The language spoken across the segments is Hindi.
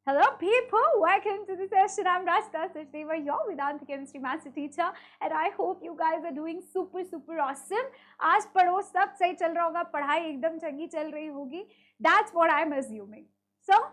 Hello people, welcome to the session. I'm Rashta Sachdeva, your Vedanta Chemistry Master Teacher, and I hope you guys are doing super awesome. आज पढ़ो, सब सही चल रहा होगा, पढ़ाई एकदम चंगी चल रही होगी. That's what I'm assuming. So,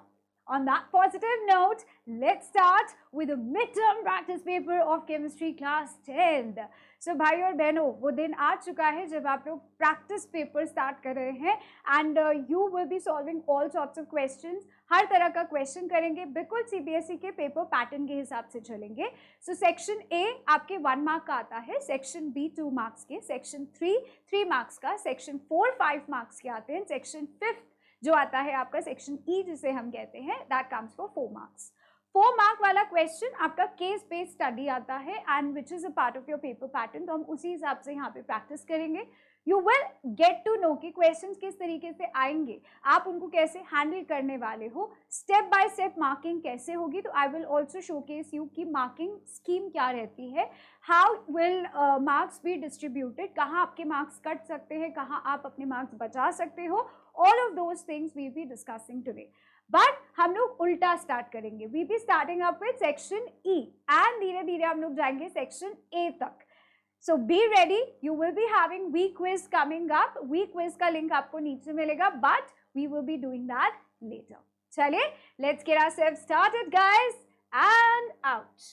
on that positive note, let's start with the midterm practice paper of chemistry class 10th. So भाई और बहनों, वो दिन आ चुका है जब आप लोग प्रैक्टिस पेपर स्टार्ट कर रहे हैं and you will be solving all sorts of questions. हर तरह का क्वेश्चन करेंगे, बिल्कुल सीबीएसई के पेपर पैटर्न के हिसाब से चलेंगे. सो सेक्शन ए आपके 1 मार्क का आता है, सेक्शन बी 2 मार्क्स के, सेक्शन 3 मार्क्स का, सेक्शन 4 5 मार्क्स के आते हैं, सेक्शन 5 जो आता है आपका सेक्शन ई जिसे हम कहते हैं, that comes for 4 marks. 4 mark वाला क्वेश्चन आपका केस बेस्ड स्टडी आता है and which is a part of your paper pattern. तो हम उसी हिसाब से यहाँ पे प्रैक्टिस करेंगे. You will get to know कि क्वेश्चंस किस तरीके से आएंगे, आप उनको कैसे हैंडल करने वाले हो, स्टेप बाय स्टेप मार्किंग कैसे होगी. तो I will also showcase you की मार्किंग स्कीम क्या रहती है, how will marks be distributed, कहाँ आपके मार्क्स कट सकते हैं, कहाँ आप अपने मार्क्स बचा सकते हो. All of those things we be discussing today. But हम लोग उल्टा स्टार्ट करेंगे. We be starting up with section E and धीरे धीरे हम लोग जाएंगे सेक्शन ए तक. So be ready, you will be having week quiz coming up. Week quiz का link आपको नीचे मिलेगा, but we will be doing that later. चलिए, let's get ourselves started, guys, and out.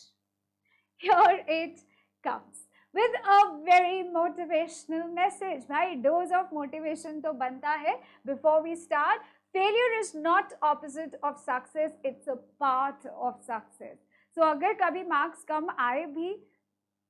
Here it comes with a very motivational message. भाई, dose of motivation तो बनता है. Before we start, failure is not opposite of success, it's a part of success. So अगर कभी marks कम आए भी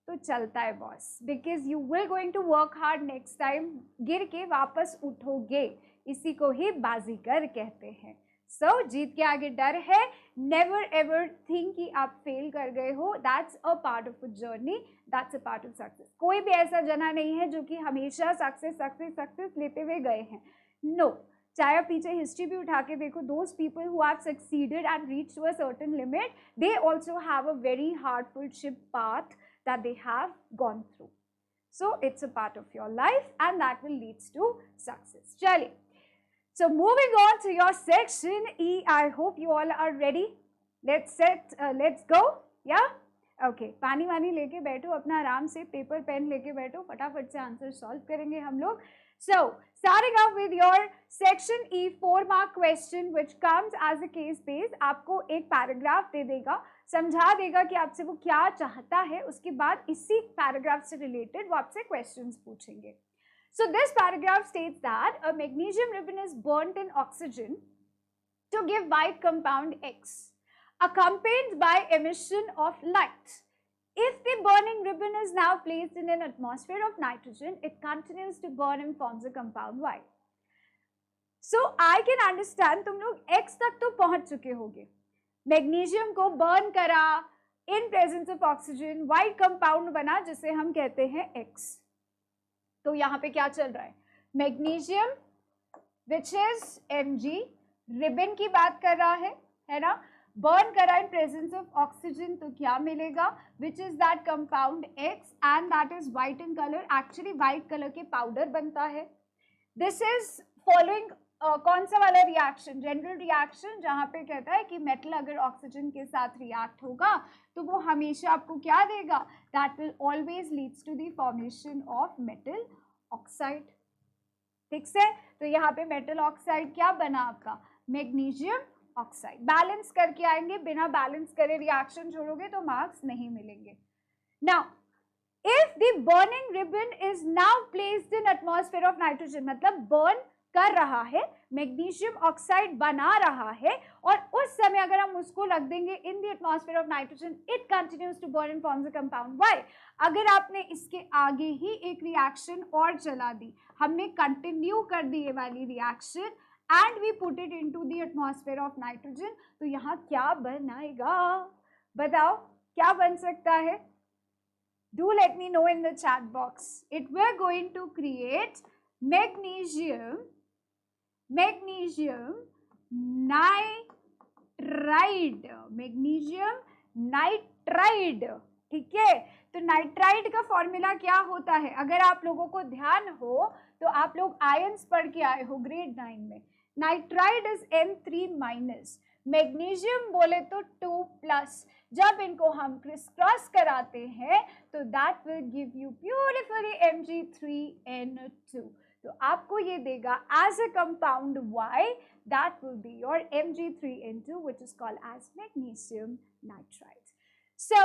तो चलता है boss, because you will going to work hard next time. गिर के वापस उठोगे, इसी को ही बाजीगर कहते हैं. सो जीत के आगे डर है. नेवर एवर थिंक कि आप फेल कर गए हो. That's a part of a journey, that's a part of success. कोई भी ऐसा जना नहीं है जो कि हमेशा सक्सेस लेते हुए गए हैं. नो, चाहे आप पीछे हिस्ट्री भी उठा के देखो, those people who have succeeded and reach to a certain limit, they also have a very hardful path that they have gone through. So it's a part of your life and that will lead to success. Chaliye. So moving on to your section E, I hope you all are ready. Let's go. Yeah? Okay. पानी वानी लेके बैठो, अपना आराम से पेपर पेन लेके बैठो, फटाफट से आंसर सॉल्व करेंगे हम लोग. So, starting off with your section E 4 mark question which comes as a case base. आपको एक पैराग्राफ दे देगा, समझा देगा कि आपसे वो क्या चाहता है, उसके बाद इसी पैराग्राफ से रिलेटेड वो आपसे क्वेश्चंस पूछेंगे. So this paragraph states that a magnesium ribbon is burnt in oxygen to give white compound X, accompanied by emission of light. If the burning ribbon is now placed in an atmosphere of nitrogen, it continues to burn and forms a compound Y. So I can understand तुम लोग X तक तो पहुंच चुके होगे. मैग्नीशियम को बर्न करा, in presence of oxygen white compound बना जिसे हम कहते हैं X. तो यहाँ पे क्या चल रहा है, magnesium which is Mg, ribbon की बात कर रहा है ना, बर्न करा इन प्रेजेंस ऑफ ऑक्सीजन तो क्या मिलेगा, which is that compound X and that is white in colour. Actually white colour के पाउडर बनता है. दिस इज फॉलोइंग कौन सा वाला रिएक्शन, जनरल रिएक्शन, जहाँ पे कहता है कि मेटल अगर ऑक्सीजन के साथ रिएक्ट होगा तो वो हमेशा आपको क्या देगा, that will always leads to the formation of metal oxide. ठीक है, तो यहाँ पे मेटल ऑक्साइड क्या बना आपका, मैग्नीशियम ऑक्साइड. बैलेंस करके आएंगे, बिना बैलेंस करे रिएक्शन छोड़ोगे तो मार्क्स नहीं मिलेंगे. Now if the burning ribbon is now placed in atmosphere of nitrogen, मतलब बर्न कर रहा है, मैग्नीशियम ऑक्साइड बना रहा है, और उस समय अगर हम उसको रख देंगे in the atmosphere of nitrogen, it continues to burn and forms a compound Y. अगर आपने इसके आगे ही एक रिएक्शन और चला दी, हमने कंटिन्यू कर दी ये वाली reaction and we put it into the atmosphere of nitrogen, तो यहाँ क्या बनाएगा, बताओ क्या बन सकता है. Do let me know in the chat box. It will going to create magnesium nitride, magnesium nitride. ठीक है, तो नाइट्राइड का फॉर्मूला क्या होता है, अगर आप लोगों को ध्यान हो तो आप लोग आयंस पढ़ के आए हो ग्रेड 9 में. नाइट्राइड इज N3-, मैग्नीशियम बोले तो 2+, जब इनको हम क्रिस क्रॉस कराते हैं तो that will give you beautifully Mg3n2. तो आपको ये देगा as a compound Y, that will be your Mg3n2 which is called as magnesium nitride. So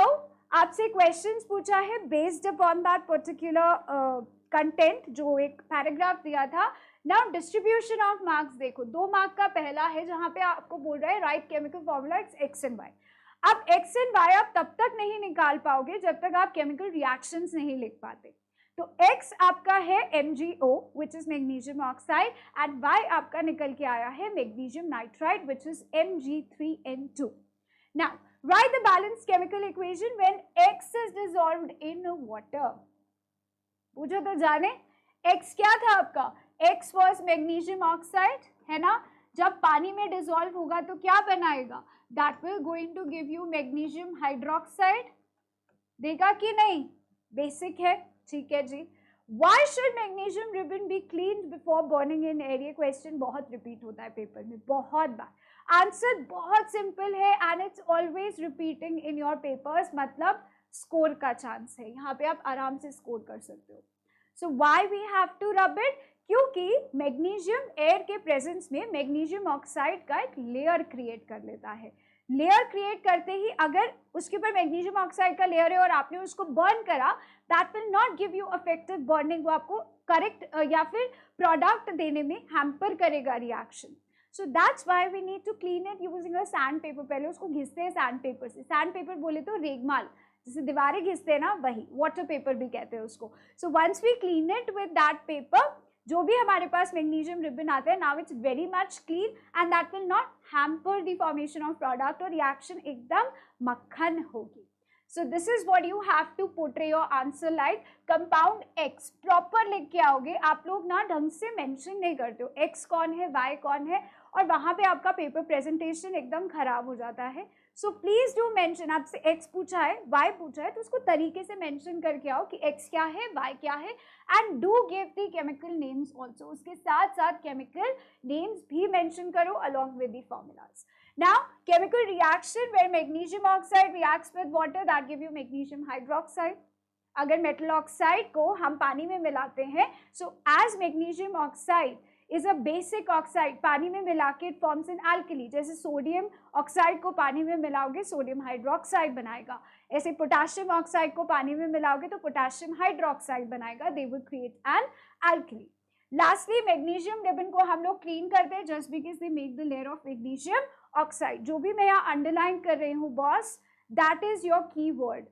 आपसे क्वेश्चंस पूछा है based upon that particular content, जो एक पैराग्राफ दिया था. नाउ डिस्ट्रीब्यूशन ऑफ मार्क्स देखो, 2 मार्क का पहला है जहां पे आपको बोल रहा है right chemical formula X and Y. अब एक्स एंड वाई आप तब तक नहीं निकाल पाओगे जब तक आप केमिकल रिएक्शंस नहीं लिख पाते. तो x आपका है MgO which is magnesium oxide and y आपका निकल के आया है magnesium nitride which is Mg3n2. Now write the balanced chemical equation when x is dissolved in water. पूछो तो जाने x क्या था आपका, x was magnesium oxide है ना. जब पानी में डिसॉल्व होगा तो क्या बनाएगा, that will going to give you magnesium hydroxide. देगा कि नहीं, बेसिक है, ठीक है जी. Why should magnesium ribbon be cleaned before burning in air? ये क्वेश्चन बहुत रिपीट होता है पेपर में, बहुत बार. आंसर बहुत सिंपल है and it's always repeating in your papers, मतलब स्कोर का चांस है, यहाँ पे आप आराम से स्कोर कर सकते हो. So why we have to rub it, क्योंकि मैग्नीशियम एयर के प्रेजेंस में मैग्नीशियम ऑक्साइड का एक लेयर क्रिएट कर लेता है. लेयर क्रिएट करते ही अगर उसके ऊपर मैग्नीशियम ऑक्साइड का लेयर है और आपने उसको बर्न करा, that will not give you effective burning, वो आपको करेक्ट या फिर प्रोडक्ट देने में हैम्पर करेगा reaction. So that's why we need to clean it using a sand paper. पहले उसको घिसते हैं सैंड पेपर से. सैंड पेपर बोले तो रेगमाल, जैसे दीवारें घिसते हैं ना, वही वाटर पेपर भी कहते हैं उसको. So once we clean it with that paper, जो भी हमारे पास मैग्नीशियम रिबन आता है, now it's very much clean and that will not hamper the formation of product, और रिएक्शन एकदम मक्खन होगी. So this is what you have to portray your answer like. Compound X proper लिख के आओगे. आप लोग ना ढंग से मेंशन नहीं करते हो एक्स कौन है, वाई कौन है, और वहां पे आपका पेपर प्रेजेंटेशन एकदम खराब हो जाता है. So please do mention. आपसे एक्स पूछा है, वाई पूछा है, तो उसको तरीके से मेंशन करके आओ कि एक्स क्या है, वाई क्या है, and do give the chemical names also. उसके साथ साथ केमिकल नेम्स भी मेंशन करो along with the formulas. Now chemical reaction where magnesium oxide reacts with water, that give you magnesium hydroxide. अगर मेटल ऑक्साइड को हम पानी में मिलाते हैं, so as magnesium oxide is a basic oxide, पानी में मिला के it forms an alkali. जैसे सोडियम ऑक्साइड को पानी में मिलाओगे सोडियम हाइड्रोक्साइड बनाएगा, ऐसे पोटेशियम ऑक्साइड को पानी में मिलाओगे तो पोटेशियम हाइड्रोक्साइड बनाएगा. they will create an alkali. Lastly, magnesium ribbon को हम लोग क्लीन करते हैं just because they make the layer of magnesium oxide. जो भी मैं यहाँ अंडरलाइन कर रही हूँ boss, that is your keyword,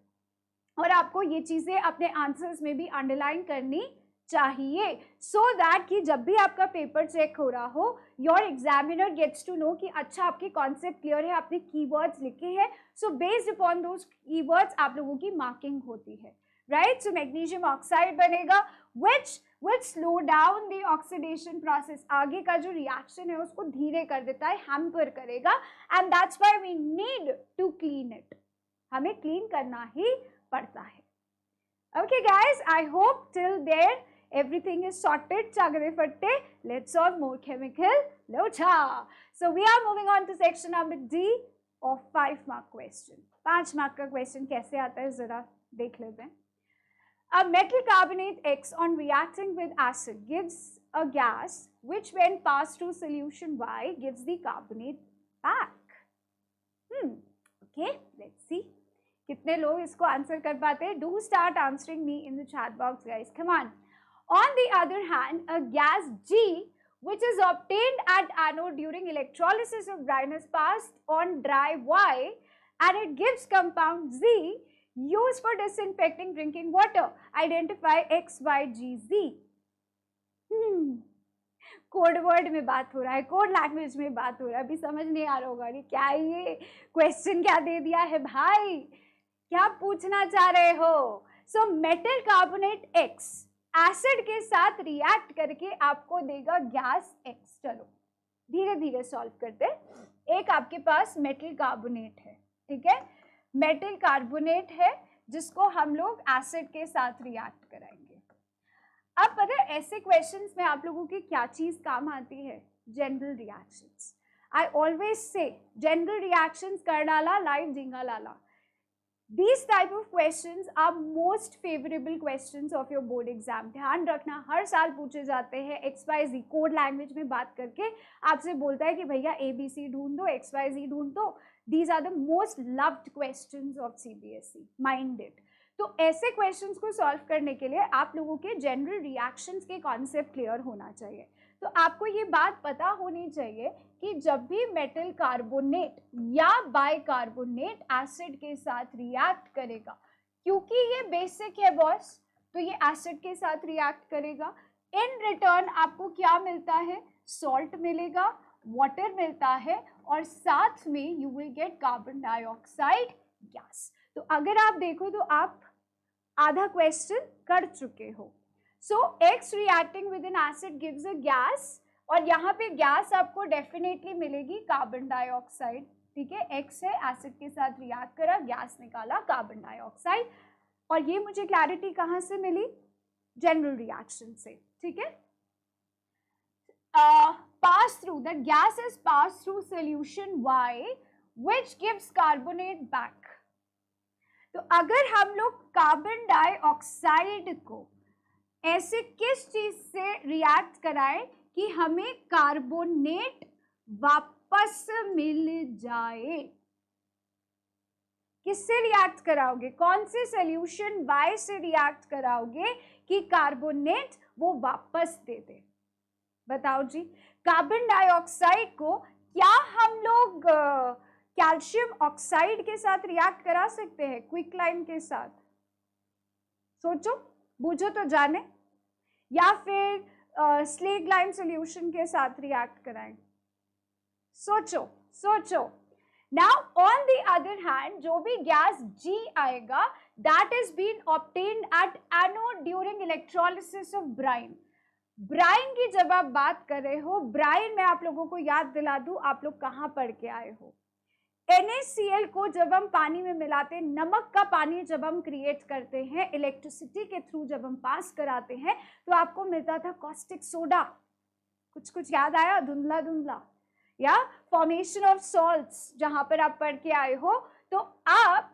और आपको ये चीजें अपने आंसर्स में भी अंडरलाइन करनी चाहिए, सो दैट कि जब भी आपका पेपर चेक हो रहा हो, your examiner gets to know कि अच्छा आपके कॉन्सेप्ट क्लियर है, आपने कीवर्ड्स लिखे हैं. So based upon those keywords आप लोगों की मार्किंग होती है, राइट. सो मैग्नीशियम ऑक्साइड बनेगा which will slow down the oxidation process. आगे का जो रिएक्शन है उसको धीरे कर देता है, हैम्पर करेगा, and that's why we need to clean it. हमें क्लीन करना ही पड़ता है. Okay guys, I hope till there everything is sorted. Chagre fatte, let's solve more chemical locha. So we are moving on to section number D of 5 mark question. 5 mark का question कैसे आता है जरा देख लेते हैं. A metal carbonate X on reacting with acid gives a gas which when passed through solution Y gives the carbonate back. Okay, let's see. कितने लोग इसको आंसर कर पाते हैं? Do start answering me in the chat box guys, come on. On the other hand, a gas G which is obtained at anode during electrolysis of dryness passed on dry Y and it gives compound Z used for disinfecting drinking water. Identify X, Y, G, Z. Code word में बात हो रहा है, कोड लैंग्वेज में बात हो रहा है. अभी समझ नहीं आ रहा होगा कि क्या ये क्वेश्चन क्या दे दिया है भाई, क्या पूछना चाह रहे हो. So metal carbonate X acid के साथ रिएक्ट करके आपको देगा गैस X. चलो धीरे धीरे सॉल्व करते. एक आपके पास मेटल कार्बोनेट है, ठीक है, मेटल कार्बोनेट है जिसको हम लोग एसिड के साथ रिएक्ट कराएंगे. अब पता है ऐसे क्वेश्चंस में आप लोगों की क्या चीज काम आती है? General reactions. I always say general reactions कर डाला, live झींगा लाला. These type of questions are most favorable questions of your board exam. ध्यान रखना, हर साल पूछे जाते हैं. XYZ कोड लैंग्वेज में बात करके आपसे बोलता है कि भैया ABC ढूंढ दो, XYZ ढूंढ दो. These are the most loved questions of CBSE. Mind it. तो ऐसे क्वेश्चंस को सॉल्व करने के लिए आप लोगों के जनरल रिएक्शंस के कॉन्सेप्ट क्लियर होना चाहिए. तो आपको ये बात पता होनी चाहिए कि जब भी मेटल कार्बोनेट या बाइकार्बोनेट एसिड के साथ रिएक्ट करेगा, क्योंकि ये बेसिक है बॉस, तो ये एसिड के साथ रिएक्ट करेगा. इन रिटर्न आपको क्या मिलता है? सॉल्ट मिलेगा, वाटर मिलता है, और साथ में you will gate carbon dioxide gas. तो अगर आप देखो तो आप आधा क्वेश्चन कर चुके हो. सो X reacting with N acid gives a gas, और यहाँ पे गैस आपको डेफिनेटली मिलेगी कार्बन डाइऑक्साइड. ठीक है, X है, एसिड के साथ रिएक्ट करा, गैस निकाला, कार्बन डाइऑक्साइड. और ये मुझे क्लैरिटी कहाँ से मिली? जनरल रिएक्शन से. ठीक है, pass through, the gas is pass through solution Y which gives carbonate back. तो अगर हम लोग कार्बन डाइऑक्साइड को ऐसे किस चीज से रिएक्ट कराएं कि हमें कार्बोनेट वापस मिल जाए? किससे रिएक्ट कराओगे? कौन से सॉल्यूशन Y से रिएक्ट कराओगे कि कार्बोनेट वो वापस दे दे? बताओ जी. कार्बन डाइऑक्साइड को क्या हम लोग कैल्शियम ऑक्साइड के साथ रिएक्ट करा सकते हैं? क्विकलाइम के साथ? सोचो, बूझो तो जाने. या फिर स्लेग लाइम सॉल्यूशन के साथ रिएक्ट कराएं? सोचो सोचो. Now on the other hand, जो भी गैस G आएगा, that is been obtained at anode during electrolysis of brine. Brine की जब आप बात कर रहे हो, ब्राइन में आप लोगों को याद दिला दूं, आप लोग कहाँ पढ़ के आए हो? NaCl को जब हम पानी में मिलाते हैं, नमक का पानी जब हम क्रिएट करते हैं, इलेक्ट्रिसिटी के थ्रू जब हम पास कराते हैं, तो आपको मिलता था कॉस्टिक सोडा. कुछ कुछ याद आया? धुंधला धुंधला. या फॉर्मेशन ऑफ सॉल्ट्स जहां पर आप पढ़ के आए हो. तो आप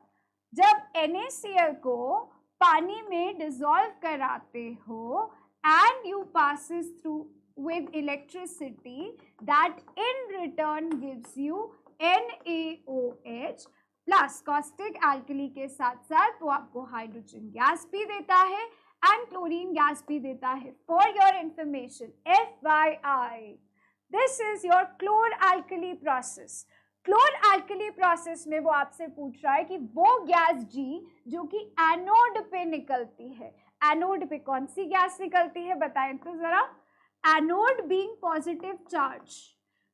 जब NaCl को पानी में डिसॉल्व कराते हो and you passes through with electricity, that in return gives you NaOH plus caustic alkali के साथ साथ वो आपको हाइड्रोजन गैस भी देता है एंड क्लोरीन गैस भी देता है. For your information, FYI, this is your chlor alkali process. Chlor alkali process में वो आपसे पूछ रहा है कि वो गैस G जो कि एनोड पे निकलती है, एनोड पे कौन सी गैस निकलती है? बताएं तो जरा. Anode being positive charge,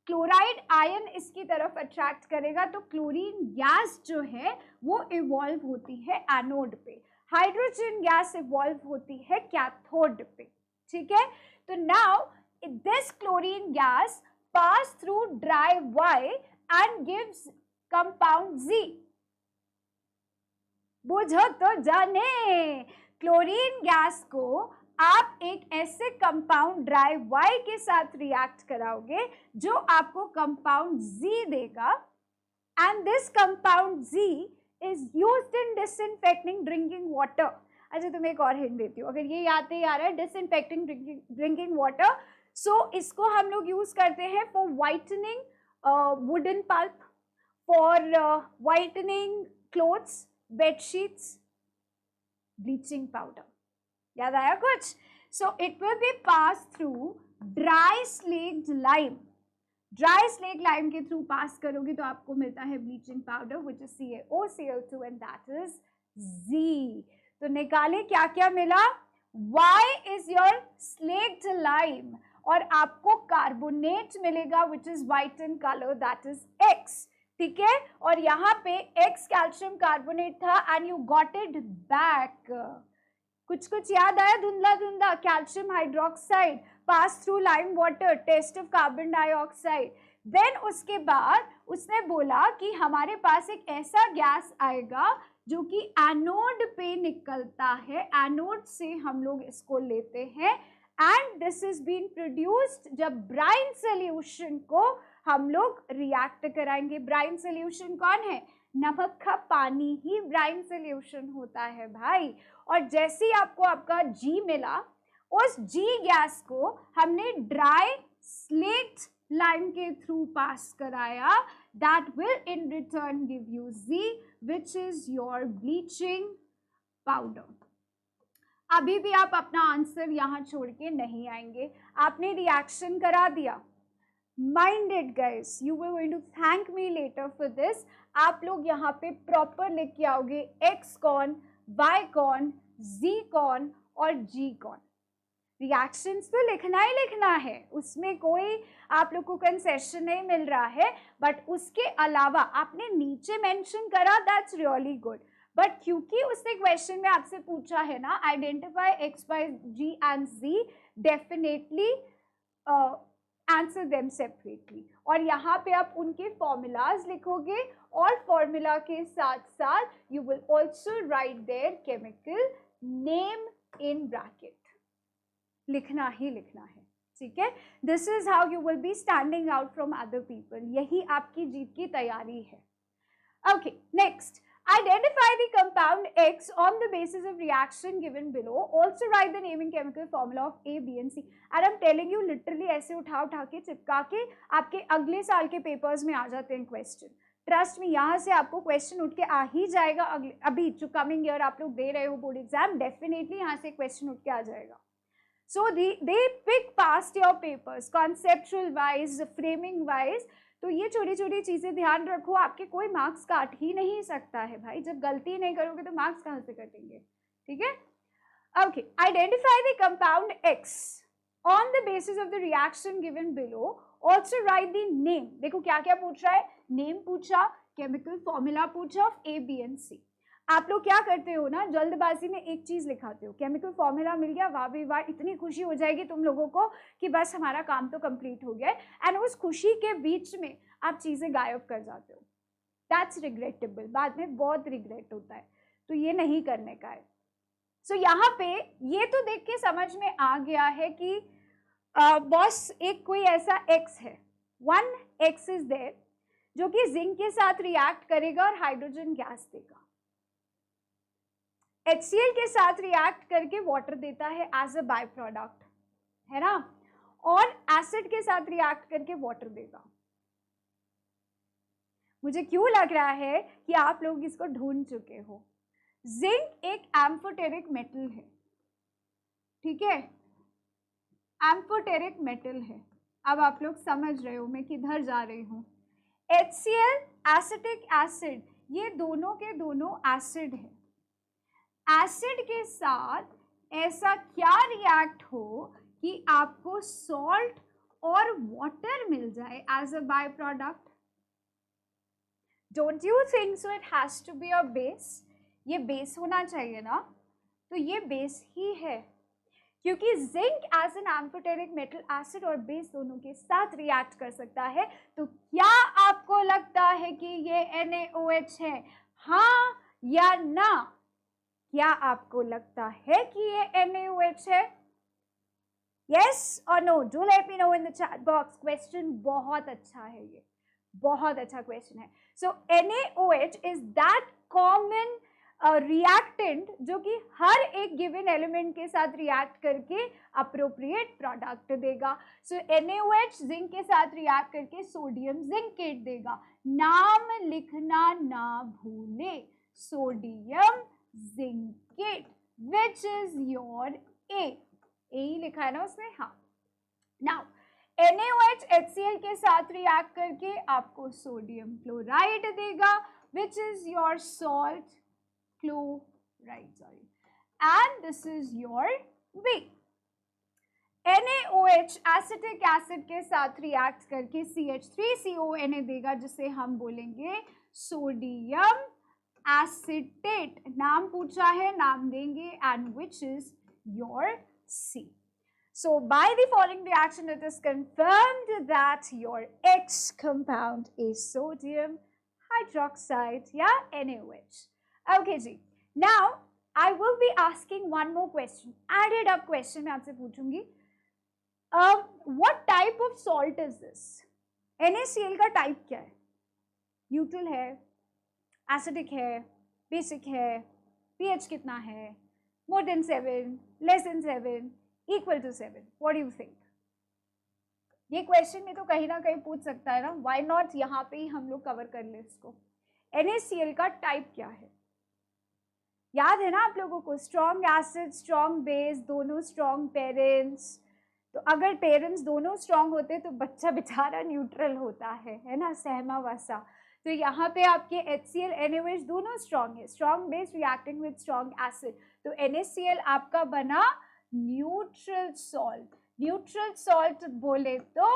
chloride ion इसकी तरफ अट्रैक्ट करेगा, तो क्लोरीन गैस जो है वो इवॉल्व होती है एनोड पे, हाइड्रोजन गैस इवॉल्व होती है कैथोड पे. ठीक है, तो now this chlorine gas pass through dry Y and gives compound Z. बुझो तो जाने. क्लोरीन गैस को आप एक ऐसे कंपाउंड ड्राई Y के साथ रिएक्ट कराओगे जो आपको कंपाउंड Z देगा, and this compound Z is used in disinfecting drinking water. अच्छा, तुम्हें एक और हिंट देती हूँ, अगर ये याद नहीं आ रहा है, डिसइंफेक्टिंग ड्रिंकिंग वाटर, सो इसको हम लोग यूज करते हैं for whitening wooden pulp, for whitening clothes, bedsheets, bleaching powder. याद आया कुछ? So it will be pass through dry slaked lime. Dry slaked lime के थ्रू पास करोगे तो आपको मिलता है bleaching powder which is CaOCl2 and that is Z. तो निकाले क्या क्या मिला? Y is your slaked lime, और आपको कार्बोनेट मिलेगा which is white in colour, that is X. ठीक है, और यहाँ पे X कैल्शियम कार्बोनेट था and you got it back. कुछ कुछ याद आया? धुंधला धुंधला. Calcium hydroxide pass through lime water, test of carbon dioxide. Then उसके बाद उसने बोला कि हमारे पास एक ऐसा गैस आएगा जो कि एनोड पे निकलता है, एनोड से हम लोग इसको लेते हैं and this is been produced जब ब्राइन सोल्यूशन को हम लोग रिएक्ट कराएंगे। ब्राइन सोल्यूशन कौन है? नमक का पानी ही ब्राइन सोल्यूशन होता है भाई। और जैसे ही आपको आपका G मिला, उस G गैस को हमने ड्राई स्लेट लाइन के थ्रू पास कराया, that will in return give you Z, which is your bleaching powder. अभी भी आप अपना आंसर यहाँ छोड़ के नहीं आएंगे, आपने रिएक्शन करा दिया। Mind it guys, you were going to thank me later for this. आप लोग यहाँ पे प्रॉपर लिख के आओगे X कौन, Y कौन, Z कौन और G कौन। रिएक्शंस तो लिखना ही लिखना है, उसमें कोई आप लोग को कंसेशन नहीं मिल रहा है, बट उसके अलावा आपने नीचे मेंशन करा, दैट्स रियली गुड। बट क्योंकि उसने क्वेश्चन में आपसे पूछा है ना, identify X, Y, G and Z, definitely answer them separately. और यहाँ पे आप उनके फॉर्मूलाज लिखोगे और फॉर्मूला के साथ साथ you will also right there chemical name in bracket. लिखना ही लिखना है, ठीक है। This is how you will B standing out from other people, यही आपकी जीत की तैयारी है। Okay, next, identify the compound X on the basis of reaction given below. Also write the naming chemical formula of A, B and C. And I'm telling you literally ऐसे उठा के चिपका के आपके अगले साल के पेपर्स में आ जाते हैं क्वेश्चन। ट्रस्ट में, यहाँ से आपको क्वेश्चन उठ के आ ही जाएगा। अभी जो कमिंग ईयर आप लोग दे रहे हो बोर्ड एग्जाम, डेफिनेटली यहाँ से क्वेश्चन उठ के आ जाएगा। So they pick past your papers, conceptual wise, framing wise. तो ये छोटी छोटी चीजें ध्यान रखो, आपके कोई मार्क्स काट ही नहीं सकता है भाई। जब गलती नहीं करोगे तो मार्क्स कहाँ से कटेंगे, ठीक है। Okay, identify the compound X on the basis of the reaction given below. Also right the name. देखो क्या क्या पूछ रहा है, नेम पूछा, केमिकल फॉर्मूला पूछा of A, B and C। आप लोग क्या करते हो ना, जल्दबाजी में एक चीज लिखाते हो, केमिकल फॉर्मूला मिल गया, वाह भाई वाह, इतनी खुशी हो जाएगी तुम लोगों को कि बस हमारा काम तो कंप्लीट हो गया है, एंड उस खुशी के बीच में आप चीजें गायब कर जाते हो। दैट्स रिग्रेटेबल, बाद में बहुत रिग्रेट होता है, तो ये नहीं करने का है। सो यहाँ पे ये तो देख के समझ में आ गया है कि बॉस एक कोई ऐसा X है, वन X इज देयर जो कि जिंक के साथ रिएक्ट करेगा और हाइड्रोजन गैस देगा। HCl के साथ रिएक्ट करके वाटर देता है एज अ बाय प्रोडक्ट, है ना, और एसिड के साथ रिएक्ट करके वाटर देगा। मुझे क्यों लग रहा है कि आप लोग इसको ढूंढ चुके हो। जिंक एक एम्फोटेरिक मेटल है, ठीक है, एम्फोटेरिक मेटल है। अब आप लोग समझ रहे हो मैं किधर जा रही हूँ। HCl, एसिटिक एसिड, ये दोनों के दोनों एसिड है। एसिड के साथ ऐसा क्या रिएक्ट हो कि आपको सॉल्ट और वाटर मिल जाए as a by product. Don't you think so? It has to be a base. ये बेस होना चाहिए ना, तो ये बेस ही है, क्योंकि zinc as an amphoteric metal acid और बेस दोनों के साथ रिएक्ट कर सकता है। तो क्या आपको लगता है कि ये NaOH है, हाँ या ना? क्या आपको लगता है कि ये NaOH है? Yes or no? Do let me know in the chat box. Question बहुत अच्छा है, ये बहुत अच्छा क्वेश्चन है। So NaOH is that common reactant जो कि हर एक गिवन एलिमेंट के साथ रिएक्ट करके अप्रोप्रिएट प्रोडक्ट देगा। So NaOH जिंक के साथ रिएक्ट करके सोडियम जिंकेट देगा। नाम लिखना ना भूले, sodium zincate, which is your A। A ही लिखा है ना उसने, हाँ। Now NaOH HCl के साथ रिएक्ट करके आपको सोडियम क्लोराइड देगा, which is your salt chloride, sorry, and this is your B। NaOH acetic acid के साथ रिएक्ट करके CH3CONa देगा, जिसे हम बोलेंगे सोडियम एसिटेट। नाम पूछा है, नाम देंगे, and which is your C। So by the following reaction it is confirmed that your X compound is sodium hydroxide, yeah, NaOH। Okay ji, now I will be asking one more question, added up question मैं आपसे पूछूंगी। What type of salt is this? NaCl का टाइप क्या है? न्यूट्रल है, एसिडिक है, बेसिक है, pH कितना है, more than 7, less than 7, equal to 7? What do you think? ये क्वेश्चन में तो कहीं ना कहीं पूछ सकता है ना, वाई नॉट यहाँ पे ही हम लोग कवर कर ले इसको। NaCl का टाइप क्या है? याद है ना आप लोगों को, स्ट्रॉन्ग एसिड, स्ट्रॉन्ग बेस, दोनों स्ट्रॉन्ग पेरेंट्स। तो अगर पेरेंट्स दोनों स्ट्रॉन्ग होते तो बच्चा बेचारा न्यूट्रल होता है ना, सहमा वसा। तो यहाँ पे आपके HCl, NaOH दोनों स्ट्रॉन्ग है, strong base reacting with strong acid. तो NaCl आपका बना न्यूट्रल सॉल्ट। न्यूट्रल सॉल्ट बोले तो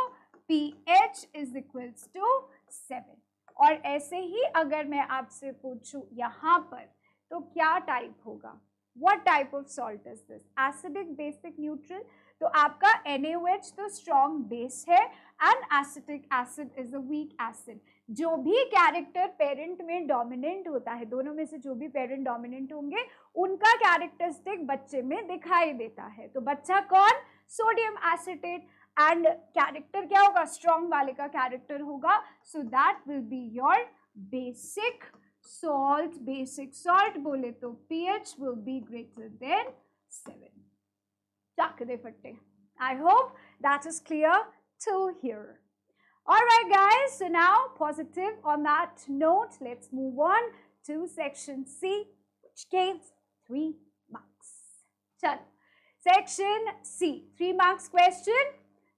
pH इज इक्वल्स टू 7। और ऐसे ही अगर मैं आपसे पूछूं यहाँ पर तो क्या टाइप होगा? What type of salt is this? Acidic, basic, neutral? तो आपका NaOH तो स्ट्रॉन्ग बेस है and acetic acid is a weak acid. जो भी कैरेक्टर पेरेंट में डोमिनेंट होता है, दोनों में से जो भी पेरेंट डोमिनेंट होंगे उनका कैरेक्टरिस्टिक बच्चे में दिखाई देता है। तो बच्चा कौन? Sodium acetate. एंड कैरेक्टर क्या होगा? स्ट्रॉन्ग वाले का कैरेक्टर होगा। So that will be your basic salt। Basic salt बोले तो pH will be greater than 7। चाक दे फट्टे। I hope that is clear till here. Alright guys, so now positive on that note, let's move on to section C, which gets 3 marks. चलो, section C, 3 marks question,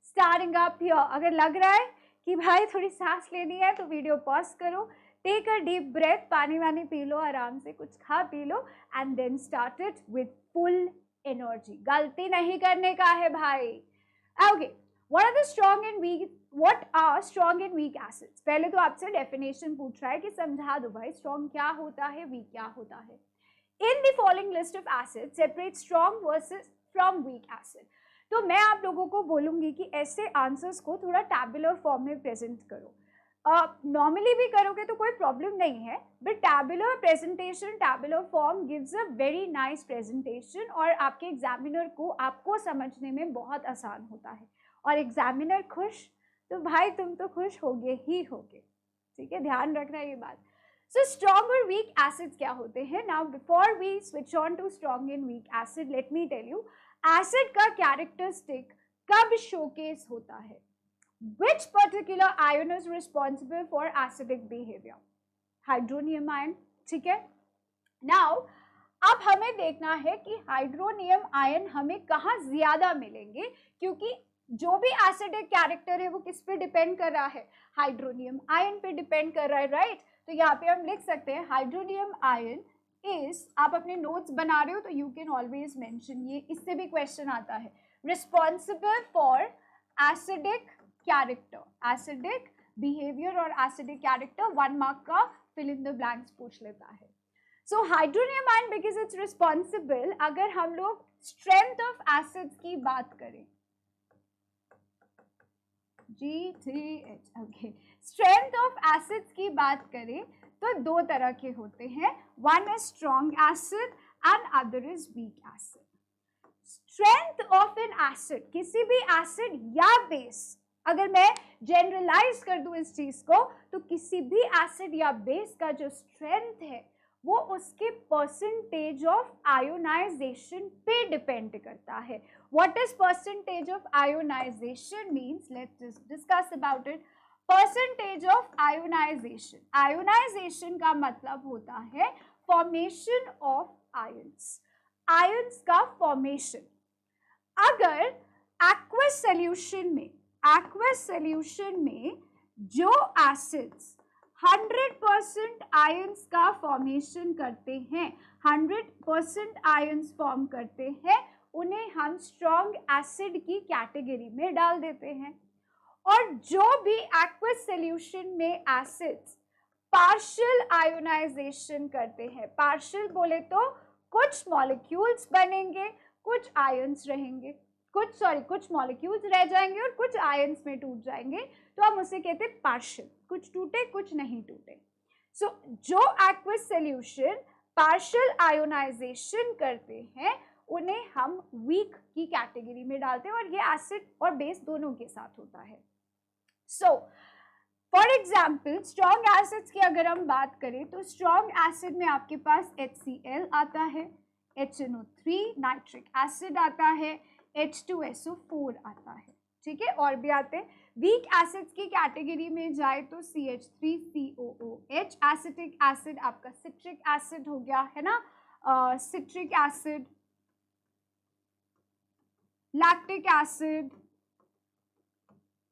starting up here. अगर लग रहा है कि भाई थोड़ी सांस लेनी है तो वीडियो पॉज करो, टेक अ डीप ब्रेथ, पानी वानी पी लो, आराम से कुछ खा पी लो, and then start it with full energy. गलती नहीं करने का है भाई। Okay, what are strong and weak acids? पहले तो आपसे डेफिनेशन पूछ रहा है कि समझा दो भाई, स्ट्रॉन्ग क्या होता है, वीक क्या होता है। In the following list of acids separate strong versus from weak acid. तो मैं आप लोगों को बोलूंगी कि ऐसे आंसर्स को थोड़ा टैबुलर फॉर्म में प्रेजेंट करो। नॉर्मली भी करोगे तो कोई प्रॉब्लम नहीं है, but tabular presentation, tabular form gives a very nice presentation और आपके एग्जामिनर को आपको समझने में बहुत आसान होता है। और एग्जामिनर खुश तो भाई तुम तो खुश होगे ही होगे, ठीक है, ध्यान रखना ये बात। सो स्ट्रॉन्ग और वीक एसिड्स क्या होते हैं? Now before we switch on to strong and weak acid, let me tell you acid का कैरेक्टरिस्टिक कब शोकेस होता है? Which particular ion is responsible for acidic behavior? Hydronium ion, ठीक है। Now, अब हमें देखना है कि हाइड्रोनियम आयन हमें कहाँ ज्यादा मिलेंगे, क्योंकि जो भी एसिडिक कैरेक्टर है वो किस पे डिपेंड कर रहा है? हाइड्रोनियम आयन पे डिपेंड कर रहा है, राइट। तो यहाँ पे हम लिख सकते हैं हाइड्रोनियम आयन इज, आप अपने नोट्स बना रहे हो तो यू कैन ऑलवेज मेंशन, ये इससे भी क्वेश्चन आता है, responsible for acidic character, acidic behaviour और एसिडिक कैरेक्टर। 1 मार्क का फिल इन द ब्लैंक्स पूछ लेता है। So hydronium ion because it's responsible, अगर हम लोग स्ट्रेंथ ऑफ एसिड्स की बात करें, G3H, okay, strength of acids की बात करें तो 2 तरह के होते हैं, one is strong acid and other is weak acid. Strength of N acid, किसी भी एसिड या बेस, अगर मैं जनरलाइज कर दूं इस चीज को, तो किसी भी एसिड या बेस का जो स्ट्रेंथ है वो उसके परसेंटेज ऑफ आयोनाइजेशन पे डिपेंड करता है। What is percentage of ionisation means? Let's discuss about it. Percentage of ionisation, ionisation का मतलब होता है फॉर्मेशन ऑफ आयंस, आयंस का फॉर्मेशन। अगर एक्वस सॉल्यूशन में जो एसिड्स 100% आयंस का फॉर्मेशन करते हैं, 100% आयंस फॉर्म करते हैं, उन्हें हम स्ट्रॉन्ग एसिड की कैटेगरी में डाल देते हैं। और जो भी एक्वस सॉल्यूशन में एसिड्स पार्शियल आयोनाइजेशन करते हैं, पार्शियल बोले तो कुछ मॉलिक्यूल्स बनेंगे, कुछ आयंस रहेंगे, कुछ मॉलिक्यूल्स रह जाएंगे और कुछ आयंस में टूट जाएंगे, तो हम उसे कहते हैं पार्शियल, कुछ टूटे कुछ नहीं टूटे। सो जो एक्वस सॉल्यूशन पार्शियल आयोनाइजेशन करते हैं उन्हें हम वीक की कैटेगरी में डालते हैं, और ये एसिड और बेस दोनों के साथ होता है. So for example strong acids की अगर हम बात करें तो स्ट्रॉन्ग एसिड में आपके पास HCl आता है, HNO3 नाइट्रिक एसिड आता है, H2SO4 आता है. ठीक है, और भी आते हैं. वीक एसिड्स की कैटेगरी में जाए तो CH3COOH, एसिटिक एसिड आपका सिट्रिक एसिड हो गया है ना, citric acid, lactic acid.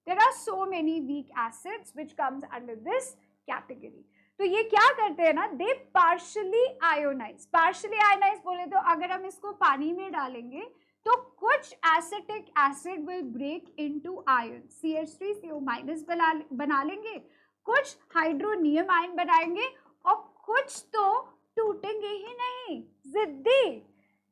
There are so many weak acids which comes under this category. तो ये क्या करते हैं ना, they partially ionize. Partially ionize बोले तो अगर हम इसको पानी में डालेंगे तो कुछ acetic acid will break into ion, CH3CO- बना लेंगे, कुछ हाइड्रोनियम आयन बनाएंगे, और कुछ तो टूटेंगे ही नहीं. जिद्दी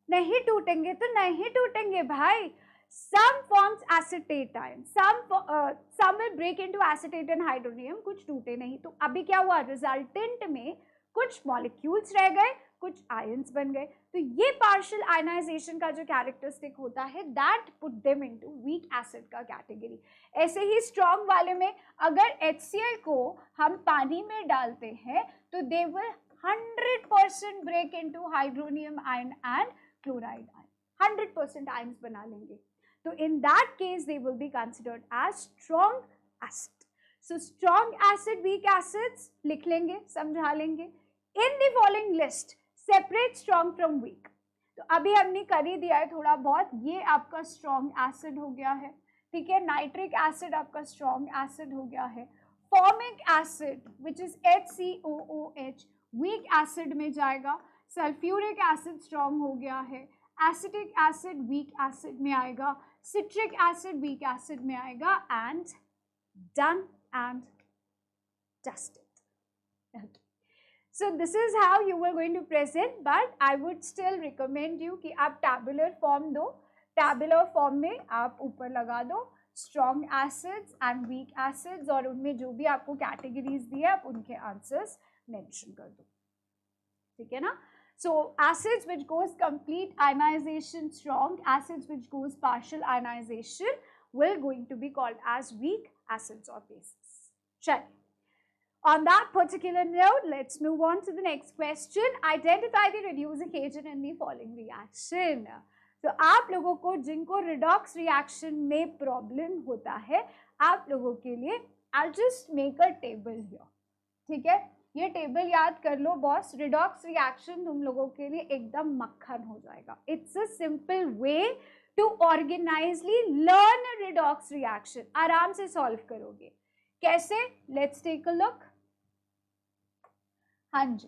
नहीं टूटेंगे तो नहीं टूटेंगे भाई. Some forms acetate ion, some will break into acetate and hydronium, कुछ टूटे नहीं. तो अभी क्या हुआ, रिजल्टेंट में कुछ मॉलिक्यूल्स रह गए, कुछ आयंस बन गए. तो ये पार्शियल आयनाइजेशन का जो कैरेक्टरिस्टिक होता है, that put them into weak acid का कैटेगरी. ऐसे ही स्ट्रॉन्ग वाले में अगर HCl को हम पानी में डालते हैं तो they will 100% break into hydronium ion and chloride ion, 100% ions बना लेंगे. So in that case they will be considered as strong acid. So strong acid, weak acids लिख लेंगे, समझा लेंगे. In the following list separate strong from weak. तो अभी हमने कर ही दिया है थोड़ा बहुत. ये आपका strong acid हो गया है, ठीक है. नाइट्रिक एसिड आपका strong acid हो गया है. Formic acid which is HCOOH weak acid में जाएगा. सल्फ्यूरिक एसिड strong हो गया है. एसिटिक एसिड वीक एसिड में आएगा. सिट्रिक एसिड वीक एसिड में आएगा. And done and dusted. Okay. So this is how you were going to present, but I would still recommend you कि आप tabular form दो. Tabular form में आप ऊपर लगा दो strong acids and weak acids, और उनमें जो भी आपको categories दिए आप उनके answers mention कर दो. ठीक है ना. So acids which goes complete ionization strong, acids which goes partial ionization will going to be called as weak acids or bases. Check. On that particular note, let's move on to the next question. Identify the reducing agent in the following reaction. तो आप लोगों को जिनको redox reaction में problem होता है, आप लोगों के लिए I'll just make a table here. ठीक है, ये टेबल याद कर लो बॉस. रिडॉक्स रिएक्शन तुम लोगों के लिए एकदम मक्खन हो जाएगा. It's a simple way to organisely learn redox reaction. आराम से सॉल्व करोगे. कैसे, लेट्स टेक अ लुक. हाँ जी,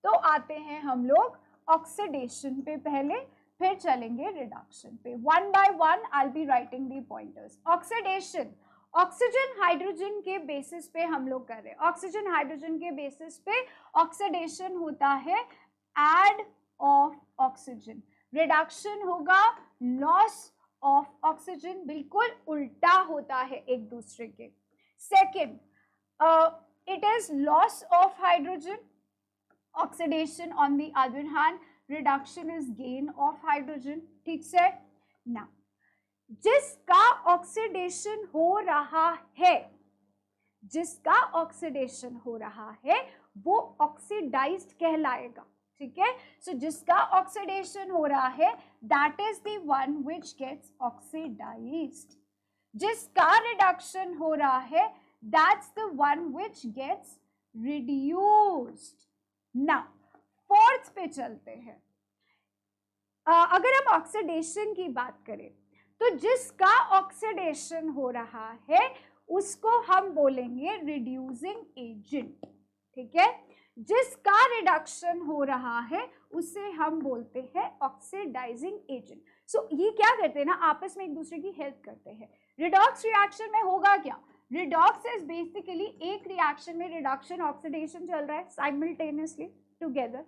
तो आते हैं हम लोग ऑक्सीडेशन पे पहले, फिर चलेंगे रिडक्शन पे. One by one I will be writing the pointers. Oxidation, oxygen hydrogen के बेसिस पे हम लोग कर रहे हैं. ऑक्सीजन हाइड्रोजन के बेसिस पे ऑक्सीडेशन होता है ऐड ऑफ ऑक्सीजन. रिडक्शन होगा लॉस ऑफ ऑक्सीजन. बिल्कुल उल्टा होता है एक दूसरे के. Second, it is loss of hydrogen. Oxidation on the other hand, reduction is gain of hydrogen. ठीक से. नाउ जिसका ऑक्सीडेशन हो रहा है, जिसका ऑक्सीडेशन हो रहा है वो ऑक्सीडाइज्ड कहलाएगा. ठीक है. सो जिसका ऑक्सीडेशन हो रहा है that is the one which gets oxidised. जिसका रिडक्शन हो रहा है that's the one which gets reduced. Now fourth पे चलते हैं. अगर हम ऑक्सीडेशन की बात करें तो जिसका ऑक्सीडेशन हो रहा है उसको हम बोलेंगे रिड्यूसिंग एजेंट. ठीक है. जिसका रिडक्शन हो रहा है उसे हम बोलते हैं ऑक्सीडाइजिंग एजेंट. सो ये क्या करते हैं ना, आपस में एक दूसरे की हेल्प करते हैं. रिडॉक्स रिएक्शन में होगा क्या, रिडॉक्स इज बेसिकली एक रिएक्शन में रिडक्शन ऑक्सीडेशन चल रहा है साइमल्टेनियसली टुगेदर.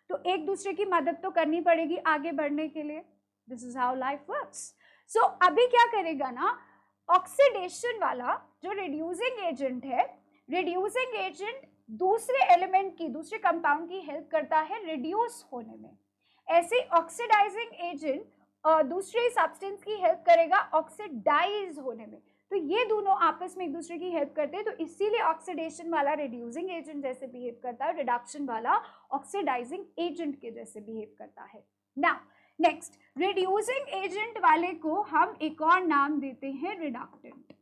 तो एक दूसरे की मदद तो करनी पड़ेगी आगे बढ़ने के लिए. This is how life works. So अभी क्या करेगा ना, ऑक्सीडेशन वाला जो रिड्यूसिंग एजेंट है, रिड्यूसिंग एजेंट दूसरे एलिमेंट की, दूसरे कंपाउंड की हेल्प करता है रिड्यूस होने में. ऐसे ऑक्सीडाइजिंग एजेंट दूसरे सब्सटेंस की हेल्प करेगा ऑक्सीडाइज होने में, तो ये दोनों आपस में एक दूसरे की हेल्प करते हैं, तो इसीलिए ऑक्सीडेशन वाला रिड्यूसिंग एजेंट जैसे बिहेव करता है, रिडक्शन वाला ऑक्सीडाइजिंग एजेंट के जैसे बिहेव करता है। नाउ नेक्स्ट, रिड्यूसिंग एजेंट वाले को हम एक और नाम देते हैं रिडक्टेंट,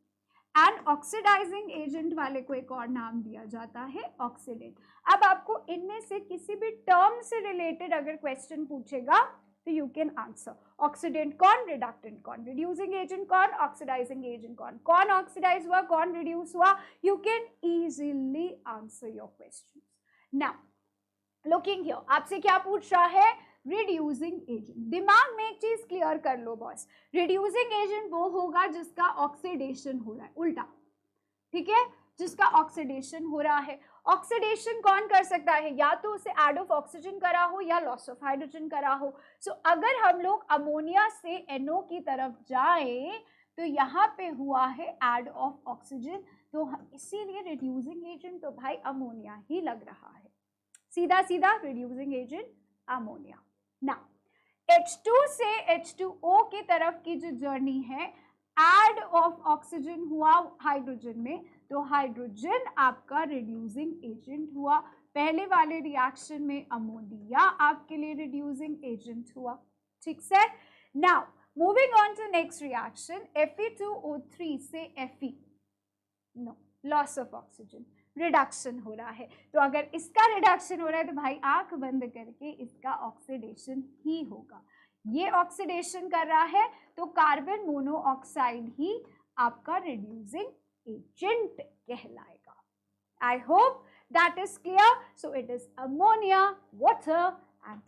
एंड ऑक्सीडाइजिंग एजेंट वाले को एक और नाम दिया जाता है ऑक्सीडेंट। अब आपको इनमें से किसी भी टर्म से रिलेटेड अगर क्वेश्चन पूछेगा तो यू कैन आंसर, ऑक्सीडेंट कौन, रिडक्टेंट कौन, रिड्यूसिंग एजेंट कौन, ऑक्सीडाइजिंग एजेंट कौन, कौन ऑक्सीडाइज हुआ, कौन रिड्यूस हुआ, you can easily answer your question. Now looking here, आपसे क्या पूछ रहा है, रिड्यूसिंग एजेंट। दिमाग में एक चीज क्लियर कर लो बॉस, रिड्यूसिंग एजेंट वो होगा जिसका ऑक्सीडेशन हो रहा है, उल्टा, ठीक है, जिसका ऑक्सीडेशन हो रहा है। ऑक्सीडेशन कौन कर सकता है, या तो उसे ऐड ऑफ ऑक्सीजन करा हो या लॉस ऑफ हाइड्रोजन करा हो। सो अगर हम लोग अमोनिया से NO की तरफ जाएं तो यहाँ पे हुआ है ऐड ऑफ ऑक्सीजन, तो इसीलिए रिड्यूसिंग एजेंट तो भाई अमोनिया ही लग रहा है, सीधा सीधा रिड्यूसिंग एजेंट अमोनिया। ना H2 से H2O की तरफ की जो जर्नी है, ऐड ऑफ ऑक्सीजन हुआ हाइड्रोजन में, तो हाइड्रोजन आपका रिड्यूसिंग एजेंट हुआ। पहले वाले रिएक्शन में अमोनिया आपके लिए रिड्यूसिंग एजेंट हुआ, ठीक है। Now moving on to next reaction, Fe2O3 से Fe, no, loss of oxygen, reduction हो रहा है। तो अगर इसका रिडक्शन हो रहा है तो भाई आंख बंद करके इसका ऑक्सीडेशन ही होगा। ये ऑक्सीडेशन कर रहा है तो कार्बन मोनोऑक्साइड ही आपका रिड्यूसिंग एजेंट कहलाएगा। I hope that is clear. So it is ammonia, water and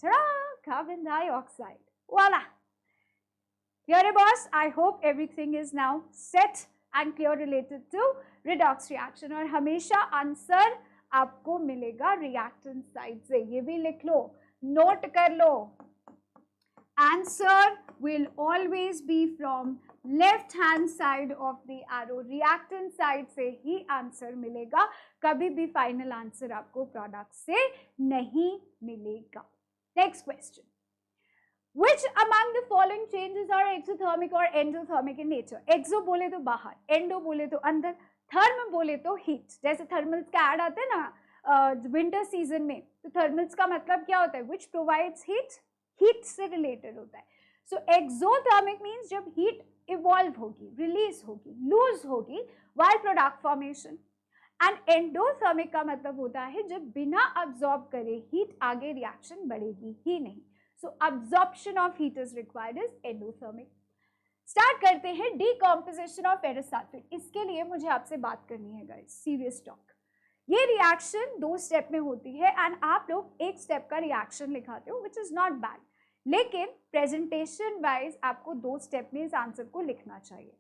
carbon dioxide. वाला, here boss, I hope everything is now set and clear related to redox reaction। और हमेशा आंसर आपको मिलेगा रिएक्टेंट साइड से, ये भी लिख लो, नोट कर लो, answer will always be from left hand side of the arrow, reactant side से ही आंसर मिलेगा, कभी भी फाइनल आंसर आपको प्रोडक्ट से नहीं मिलेगा। Next question, Which among the following changes are exothermic or endothermic in nature? Exo बोले तो बाहर, endo बोले तो अंदर, therm बोले तो heat। जैसे thermals का ऐड आते हैं ना विंटर सीजन में, तो thermals का मतलब क्या होता है, which provides heat, heat से related होता है। So exothermic means जब heat evolve होगी, release होगी, lose होगी while product formation। and endothermic का मतलब होता है जब बिना absorb करे heat आगे reaction बढ़ेगी ही नहीं। So absorption of heat is required is endothermic। Start करते हैं decomposition of ferrous sulfate। इसके लिए मुझे आपसे बात करनी है गाइस, सीरियस टॉक। ये रिएक्शन 2 स्टेप में होती है एंड आप लोग एक स्टेप का रिएक्शन लिखाते हो विच इज नॉट बैड, लेकिन प्रेजेंटेशन वाइज आपको 2 स्टेप में इस आंसर को लिखना चाहिए।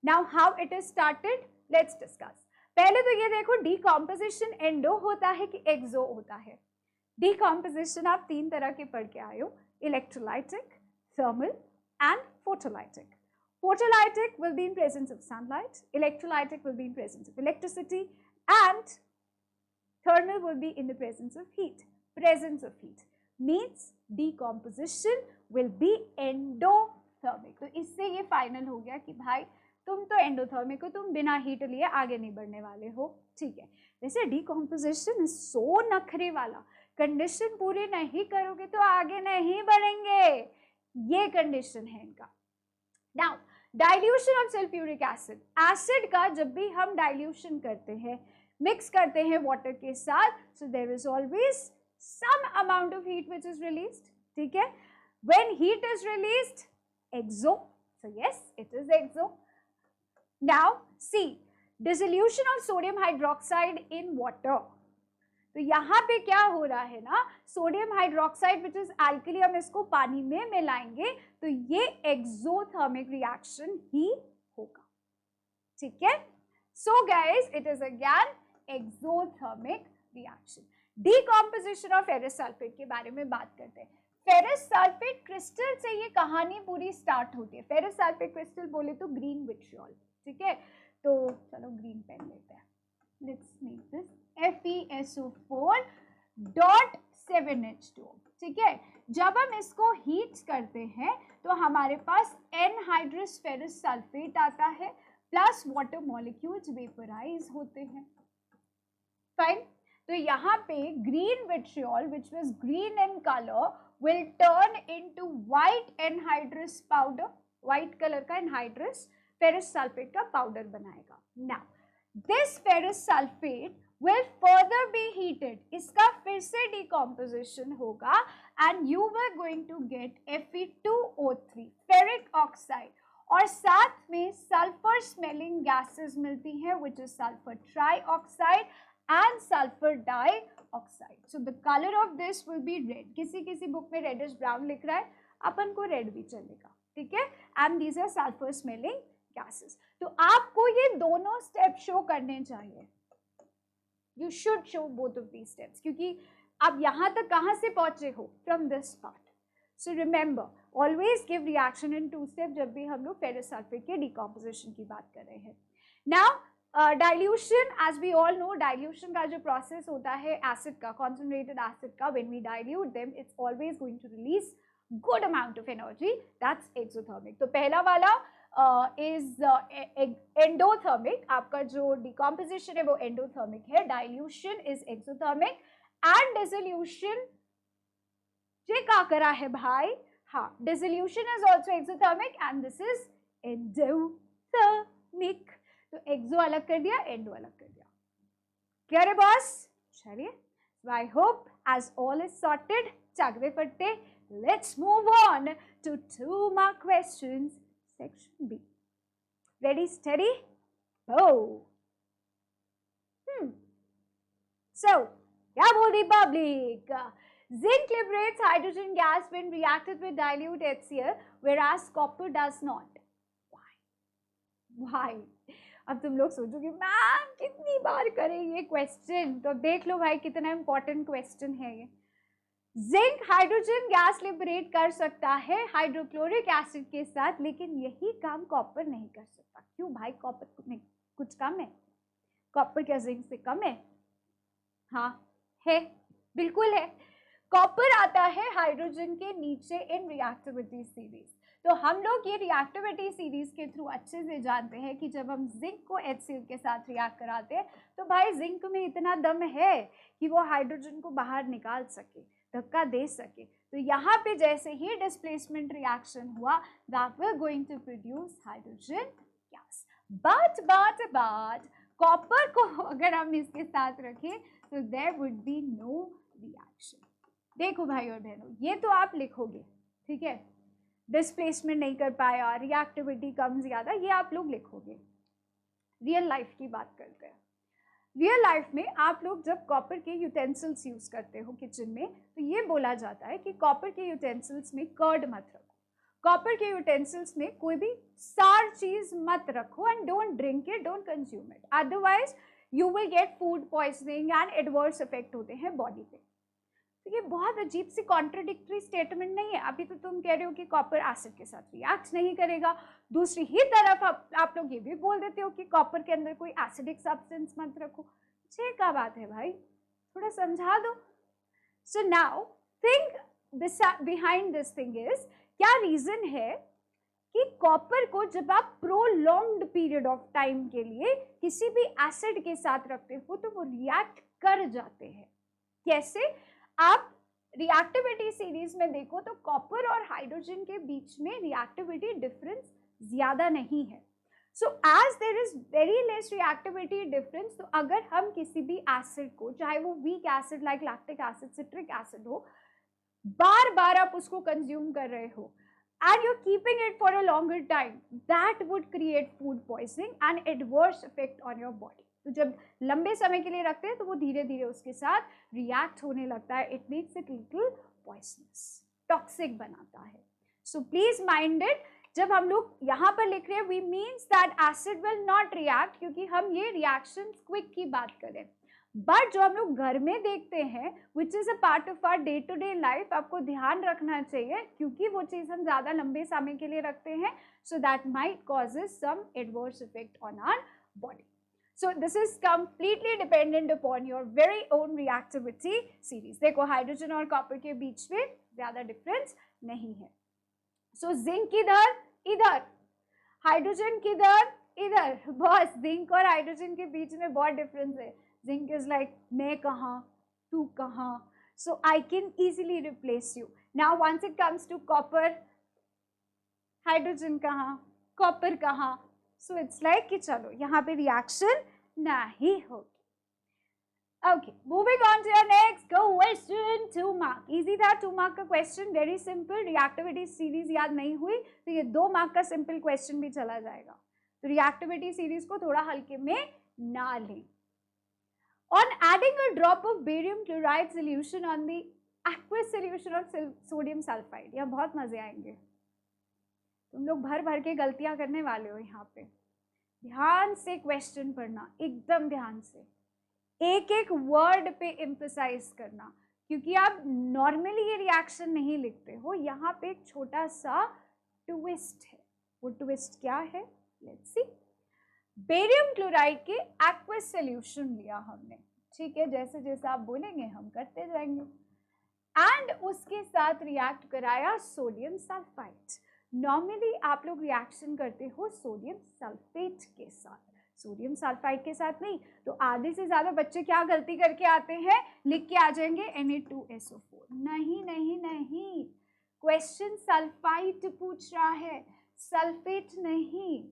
Now how it is started, let's discuss. पहले तो ये देखो, डिकॉम्पोजिशन एंडो होता है कि एक्सो होता है। डिकॉम्पोजिशन आप 3 तरह के पढ़ के आए हो, electrolytic, thermal and photolytic. Photolytic will be in presence of sunlight, electrolytic will be in presence of electricity, and thermal will be in the presence of heat. Presence of heat means decomposition will be endothermic। तो इससे ये फाइनल हो गया कि भाई तुम तो एंडोथर्मिक हो, तुम बिना हीट लिए आगे नहीं बढ़ने वाले हो, ठीक है। वैसे डिकॉम्पोजिशन इज सो नखरे वाला, कंडीशन पूरी नहीं करोगे तो आगे नहीं बढ़ेंगे, ये कंडीशन है इनका। Now dilution of sulphuric acid, acid का जब भी हम डाइल्यूशन करते हैं, मिक्स करते हैं वाटर के साथ, so there is always some amount of heat which is released, ठीक है। When heat is released, exo, so yes it is exo. Now see dissolution of sodium hydroxide in water, तो यहाँ पे क्या हो रहा है ना, sodium hydroxide which is alkali, हम इसको पानी में मिलाएंगे तो ये एक्सोथर्मिक रिएक्शन ही होगा, ठीक है। So guys it is again exothermic reaction. Decomposition of ferrous sulphate के बारे में बात करते हैं। फेरस सल्फेट क्रिस्टल से ये कहानी पूरी स्टार्ट होती है। फेरस सल्फेट क्रिस्टल बोले तो ग्रीन विट्रियोल, ठीक है। तो चलो ग्रीन पेन लेते हैं, लेट्स मेक दिस FeSO4.7H2O, ठीक है। जब हम इसको हीट करते हैं तो हमारे पास एनहाइड्रस फेरस सल्फेट आता है प्लस वाटर मॉलिक्यूल्स वेपराइज होते हैं। फाइन। तो यहाँ पे green vitriol which was green in colour will turn into white anhydrous powder, white colour का एनहाइड्रस फेरस सल्फेट का पाउडर बनाएगा। Now this ferrous sulphate will further be heated, इसका फिर से decomposition होगा and you were going to get Fe2O3 ferric oxide और साथ में sulfur smelling gases मिलती हैं which is sulfur trioxide and sulfur dioxide. So the color of this will be red. किसी किसी बुक में reddish brown लिख रहा है, अपन को red भी चलेगा, ठीक है। And these are sulfur smelling gases. तो आपको ये दोनों स्टेप शो करने चाहिए। You should show both of these steps क्योंकि आप यहाँ तक कहाँ से पहुँचे हो? From this part. So remember, always give reaction in 2 steps जब भी हम लोग ferrous sulfate के decomposition की बात कर रहे हैं। Now dilution, as we all know, dilution का जो process होता है acid का, concentrated acid का, when we dilute them, it's always going to release good amount of energy. That's exothermic. तो पहला वाला is endothermic, आपका जो decomposition है वो endothermic है, dilution is exothermic and dissolution ये क्या करा है भाई? हाँ, dissolution is also exothermic and this is endothermic. तो exo अलग कर दिया, endo अलग कर दिया। क्लियर है बॉस? चलिए, so I hope as all is sorted, चाकरे पट्टे, let's move on to 2 more questions. Section B. Ready, steady, go. So, क्या बोल रही public? Zinc liberates hydrogen gas when reacted with dilute HCl, whereas copper does not. Why? अब तुम लोग सोचोगे मैम कितनी बार करें ये क्वेश्चन, तो देख लो भाई कितना इंपॉर्टेंट क्वेश्चन है ये। जिंक हाइड्रोजन गैस लिबरेट कर सकता है हाइड्रोक्लोरिक एसिड के साथ, लेकिन यही काम कॉपर नहीं कर सकता। क्यों भाई? कॉपर में कुछ कम है? कॉपर क्या जिंक से कम है? हाँ है, बिल्कुल है। कॉपर आता है हाइड्रोजन के नीचे इन रिएक्टिविटी सीरीज। तो हम लोग ये रिएक्टिविटी सीरीज के थ्रू अच्छे से जानते हैं कि जब हम जिंक को HCl के साथ रिएक्ट कराते हैं तो भाई जिंक में इतना दम है कि वो हाइड्रोजन को बाहर निकाल सके, धक्का दे सके। तो यहाँ पे जैसे ही डिस्प्लेसमेंट रिएक्शन हुआ, that we're going to produce hydrogen gas. But copper को अगर हम इसके साथ रखें तो there would be no reaction. देखो भाई और बहनों, ये तो आप लिखोगे, ठीक है, डिस्प्लेसमेंट नहीं कर पाया, रिएक्टिविटी कम ज्यादा, ये आप लोग लिखोगे। रियल लाइफ की बात करते हैं। रियल लाइफ में आप लोग जब कॉपर के यूटेंसिल्स यूज करते हो किचन में, तो ये बोला जाता है कि कॉपर के यूटेंसिल्स में कर्ड मत रखो, कॉपर के यूटेंसिल्स में कोई भी सार चीज मत रखो, and don't drink it, don't consume it, otherwise you will get food poisoning and adverse effect होते हैं बॉडी पे। तो ये बहुत अजीब सी कॉन्ट्रडिक्टरी स्टेटमेंट नहीं है। अभी तो तुम कह रहे हो कि कॉपर एसिड के साथ रिएक्ट नहीं करेगा, दूसरी ही तरफ आप लोग ये भी बोल देते हो कि कॉपर के अंदर कोई एसिडिक सब्सटेंस मत रखो। ये क्या बात है भाई, थोड़ा समझा दो। So now think behind this thing is, क्या रीजन है कि कॉपर को जब आप प्रोलॉन्ग्ड पीरियड ऑफ टाइम के लिए किसी भी एसिड के साथ रखते हो तो वो रिएक्ट कर जाते हैं। कैसे? आप रिएक्टिविटी सीरीज में देखो तो कॉपर और हाइड्रोजन के बीच में रिएक्टिविटी डिफरेंस ज्यादा नहीं है। So as there is very less reactivity difference, तो अगर हम किसी भी एसिड को, चाहे वो weak acid like lactic acid, citric acid हो, बार बार आप उसको कंज्यूम कर रहे हो and you're keeping it for a longer time, that would create food poisoning and adverse effect on your body. तो जब लंबे समय के लिए रखते हैं तो वो धीरे धीरे उसके साथ रिएक्ट होने लगता है, it makes it little poisonous, toxic बनाता है। सो प्लीज माइंड इट, जब हम लोग यहाँ पर लिख रहे हैं we means that acid will not react, क्योंकि हम ये रिएक्शन क्विक की बात करें। बट जो हम लोग घर में देखते हैं which is a part of our day to day life, आपको ध्यान रखना चाहिए क्योंकि वो चीज़ हम ज़्यादा लंबे समय के लिए रखते हैं, so that might causes some adverse effect on our body. So this is completely dependent upon your very own reactivity series. देखो हाइड्रोजन और कॉपर के बीच में ज्यादा डिफरेंस नहीं है. So जिंक किधर? इधर. हाइड्रोजन किधर? इधर. बस जिंक और हाइड्रोजन के बीच में बहुत डिफरेंस है. जिंक इज लाइक मैं कहाँ, तू कहाँ. So I can easily replace you. Now once it comes to copper, hydrogen कहाँ, कॉपर कहाँ. So it's like कि चलो यहाँ पे रिएक्शन नहीं होगी. Okay, moving on to your next question. 2 mark. Easy था 2 mark का question, very simple. Reactivity series याद नहीं हुई तो ये 2 mark का simple question भी चला जाएगा. तो reactivity series को थोड़ा हल्के में ना लें. On adding a drop of barium chloride solution on the aqueous solution of sodium sulfide, यहाँ बहुत मजे आएंगे. तुम लोग भर भर के गलतियां करने वाले हो यहाँ पे. ध्यान से क्वेश्चन पढ़ना, एकदम ध्यान से, एक एक वर्ड पे एम्फसाइज करना, क्योंकि आप नॉर्मली ये रिएक्शन नहीं लिखते हो. यहाँ पे एक छोटा सा ट्विस्ट है. वो ट्विस्ट क्या है? Let's see. बेरियम क्लोराइड के एक्वस सॉल्यूशन लिया हमने, ठीक है, जैसे जैसे आप बोलेंगे हम करते जाएंगे, एंड उसके साथ रिएक्ट कराया सोडियम सल्फाइड. नॉर्मली आप लोग रिएक्शन करते हो सोडियम सल्फेट के साथ, सोडियम सल्फाइड के साथ नहीं. तो आधे से ज्यादा बच्चे क्या गलती करके आते हैं, लिख के आ जाएंगे Na2SO4. नहीं नहीं नहीं, क्वेश्चन सल्फाइड पूछ रहा है, सल्फेट नहीं.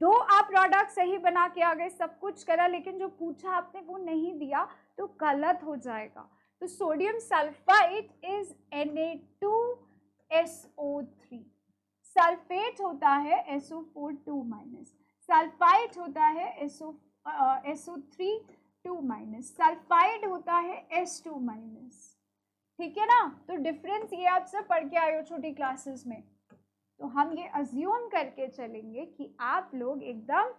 2 आप प्रोडक्ट सही बना के आ गए, सब कुछ करा, लेकिन जो पूछा आपने वो नहीं दिया तो गलत हो जाएगा. तो sodium sulphide is Na2SO3. Sulphate होता है SO4 2-, सल्फाइड होता है SO3 2-, सल्फाइड होता है S2-. ठीक है ना. तो डिफरेंस ये आप सब पढ़ के आए हो छोटी क्लासेस में. तो हम ये अज्यूम करके चलेंगे कि आप लोग एकदम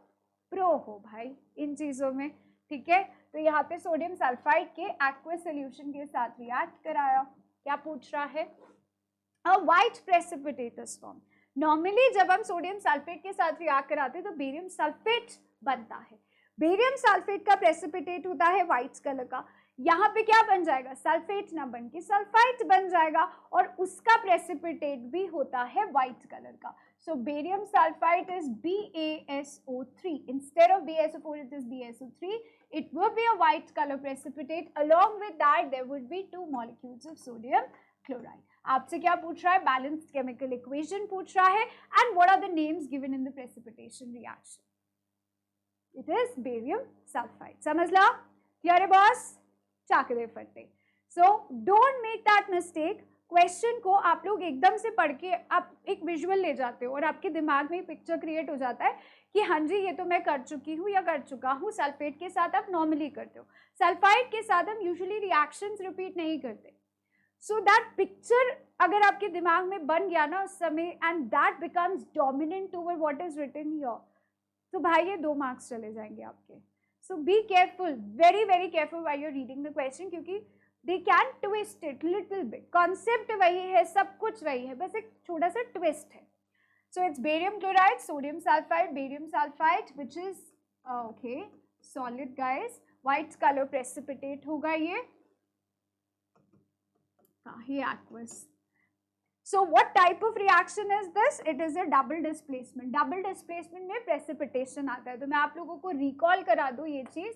प्रो हो भाई इन चीज़ों में. ठीक है. तो यहाँ पे सोडियम सल्फाइड के एक्वस सॉल्यूशन के साथ रिएक्ट कराया. क्या पूछ रहा है? अ व्हाइट प्रेसिपिटेटस फॉर्म. नॉर्मली जब हम सोडियम सल्फेट के साथ रिएक्ट कराते हैं तो बेरियम सल्फेट बनता है. बेरियम सल्फेट का प्रेसिपिटेट होता है व्हाइट कलर का. यहाँ पे क्या बन जाएगा? सल्फेट ना बन के सल्फाइड बन जाएगा, और उसका प्रेसिपिटेट भी होता है व्हाइट कलर का. So barium sulphide is BaSO3. Instead of BaSO4 it is BaSO3. It would be a white color precipitate. Along with that there would be 2 molecules of sodium chloride. आपसे क्या पूछ रहा है? बैलेंस्ड केमिकल इक्वेशन पूछ रहा है. And what are the names given in the precipitation reaction? It is barium sulphide. समझ ला? क्लियर है बॉस? चाकरे फटे. So don't make that mistake. Question को आप लोग एकदम से पढ़ के आप एक विजुअल ले जाते हो और आपके दिमाग में पिक्चर क्रिएट हो जाता है कि हाँ जी ये तो मैं कर चुकी हूँ या कर चुका हूँ. सल्फेट के साथ आप नॉर्मली करते हो, सल्फाइड के साथ हम यूजुअली रिएक्शंस रिपीट नहीं करते. सो दैट पिक्चर अगर आपके दिमाग में बन गया ना उस समय, and that becomes dominant over what is written here, तो भाई ये 2 मार्क्स चले जाएंगे आपके. So be careful, very very careful while you're reading the question, क्योंकि they can twist it little bit. Concept वही है, सब कुछ वही है, बस एक छोटा सा twist है. So it's barium chloride, sodium sulfide, barium sulfide, which is okay solid guys. White color precipitate होगा ये. ये aqueous. So what type of reaction is this? It is a double displacement. Double displacement में precipitation आता है. तो मैं आप लोगों को recall करा दूँ ये चीज़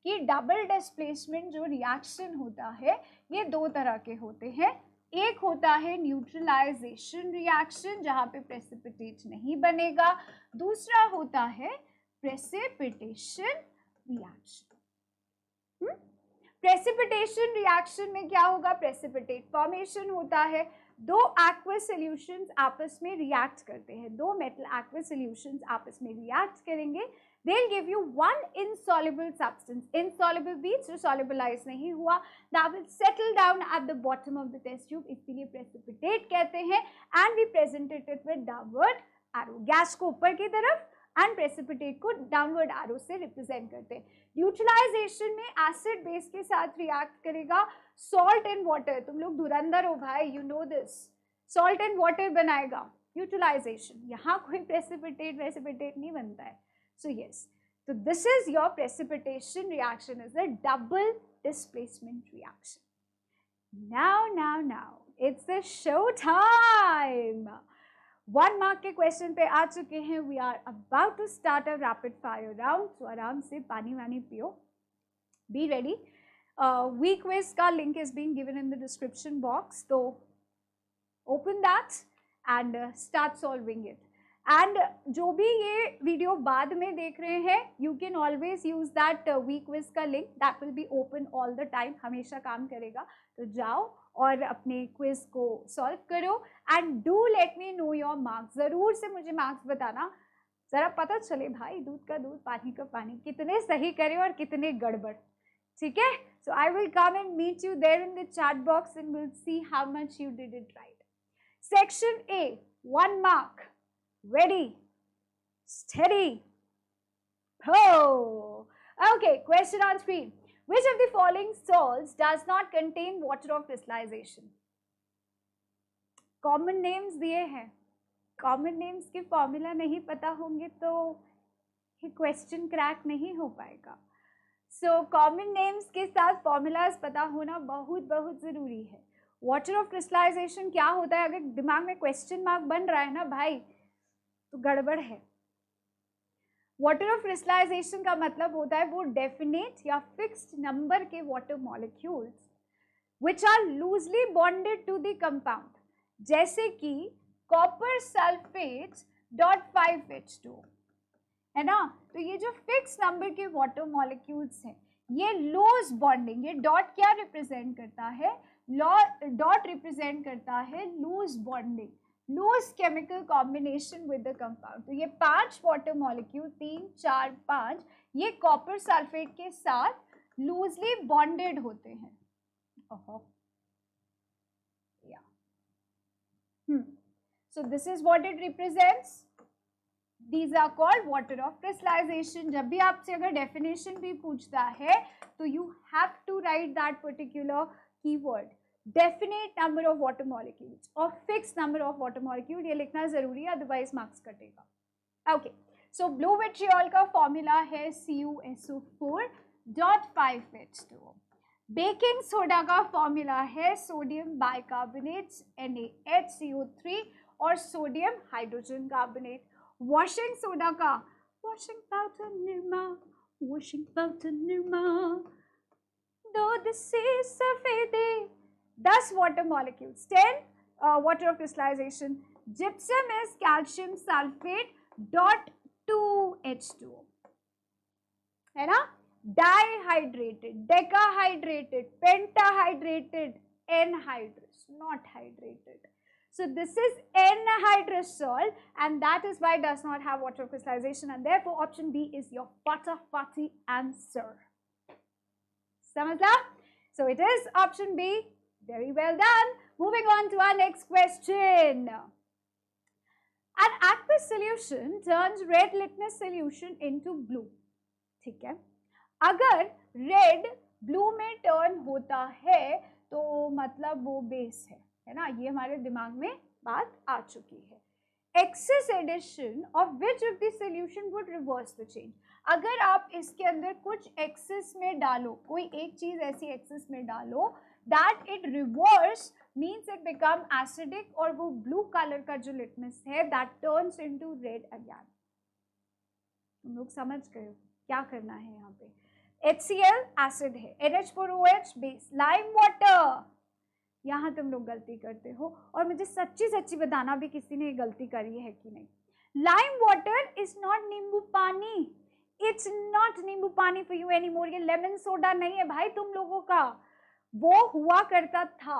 कि double displacement जो reaction होता है ये 2 तरह के होते हैं. एक होता है neutralization reaction जहाँ पे precipitate नहीं बनेगा. दूसरा होता है precipitation reaction. प्रेसिपिटेशन रिएक्शन में क्या होगा? प्रेसिपिटेट फॉर्मेशन होता है. 2 एक्वस सॉल्यूशंस आपस में रिएक्ट करते हैं. 2 मेटल एक्वस सॉल्यूशंस आपस में रिएक्ट करेंगे. They will give you 1 insoluble substance. Insoluble means जो सॉल्युबलाइज नहीं हुआ, that will settle down at the bottom of the test tube. इसलिए प्रेसिपिटेट कहते हैं. And we presented it with downward arrow. Gas को ऊपर की तरफ एंड प्रेसिपिटेट को डाउनवर्ड एरो से रिप्रेजेंट करते हैं. न्यूट्रलाइजेशन में एसिड बेस के साथ रिएक्ट करेगा. सॉल्ट एंड वाटर, तुम लोग धुरंधर हो भाई, you know this. Salt and water बनाएगा न्यूट्रलाइजेशन. यहाँ कोई प्रेसिपिटेट नहीं बनता है. So yes, So this is your precipitation reaction, is a double displacement reaction. Now, it's the show time. 1 mark के क्वेश्चन पे आ चुके हैं. We are about to start a rapid fire round. So आराम से पानी वानी पियो. Be ready. Week quiz का link is being given in the description box. So open that and start solving it. And जो भी ये वीडियो बाद में देख रहे हैं, you can always use that week quiz का link. That will be open all the time. हमेशा काम करेगा. तो जाओ और अपने क्विज को सॉल्व करो. And do let me know your marks. ज़रूर से मुझे मार्क्स बताना, ज़रा पता चले भाई दूध का दूध पानी का पानी कितने सही करे और कितने गड़बड़. ठीक है. So I will come and meet you there in the chat box and will see how much you did it right. Section A, 1 mark. Ready, steady, go. Okay, question on screen. Which of the following salts does not contain water of crystallization? Common names दिए हैं. Common names के फॉर्मूला नहीं पता होंगे तो ये क्वेश्चन क्रैक नहीं हो पाएगा. So common names के साथ फॉर्मूलाज पता होना बहुत बहुत ज़रूरी है. वाटर ऑफ क्रिस्टलाइजेशन क्या होता है? अगर दिमाग में क्वेश्चन मार्क बन रहा है ना भाई, तो गड़बड़ है. वाटर ऑफ क्रिस्टलाइजेशन का मतलब होता है वो डेफिनेट या फिक्स्ड नंबर के water molecules which are loosely bonded to the compound, जैसे कि कॉपर सल्फेट .5H2 है ना. तो ये जो फिक्स नंबर के वाटर मॉलिक्यूल्स हैं, ये लूज बॉन्डिंग, ये डॉट क्या रिप्रेजेंट करता है? डॉट रिप्रेजेंट करता है loose bonding, loose chemical combination with the compound. तो ये 5 वाटर मॉलिक्यूल 3, 4, 5 ये कॉपर सल्फेट के साथ लूजली बॉन्डेड होते हैं. So this is what it represents. These are called water of crystallization. जब भी आपसे अगर definition भी पूछता है तो you have to write that particular keyword. Definite number of water molecules or fixed number of water molecule, ये लिखना जरूरी है, otherwise marks कटेगा. Okay, so blue vitriol का formula है CuSO4 .5H2. बेकिंग सोडा का फॉर्मूला है सोडियम बाइकार्बोनेट NaHCO3 और sodium hydrogen carbonate. Washing soda का वॉशिंग पाउडर निरमा दूध से सफेदे 10 water molecules 10 water of crystallisation. Gypsum is calcium sulphate .2H2 है ना. Dihydrated, decahydrated, pentahydrated, anhydrous, not hydrated. So this is anhydrous salt and that is why it does not have water crystallization and therefore option B is your fatty answer. Samajha? So it is option B. Very well done. Moving on to our next question. An aqueous solution turns red litmus solution into blue. ठीक है. अगर रेड ब्लू में टर्न होता है तो मतलब वो बेस है ना. ये हमारे दिमाग में बात आ चुकी है. Excess addition of which of the solution would reverse the change. अगर आप इसके अंदर कुछ एक्सेस में डालो, कोई एक चीज ऐसी एक्सेस में डालो that it reverse means it become acidic और वो ब्लू कलर का जो लिटमस है that turns into red again. तुम लोग समझ गए क्या करना है. यहाँ पे HCl एसिड है, NH4OH बेस, लाइम वाटर. यहाँ तुम लोग गलती करते हो और मुझे सच्ची सच्ची बताना भी किसी ने गलती करी है कि नहीं. लाइम वाटर इज नॉट नींबू पानी. इट्स नॉट नींबू पानी फॉर यू एनी मोर. ये लेमन सोडा नहीं है भाई तुम लोगों का. वो हुआ करता था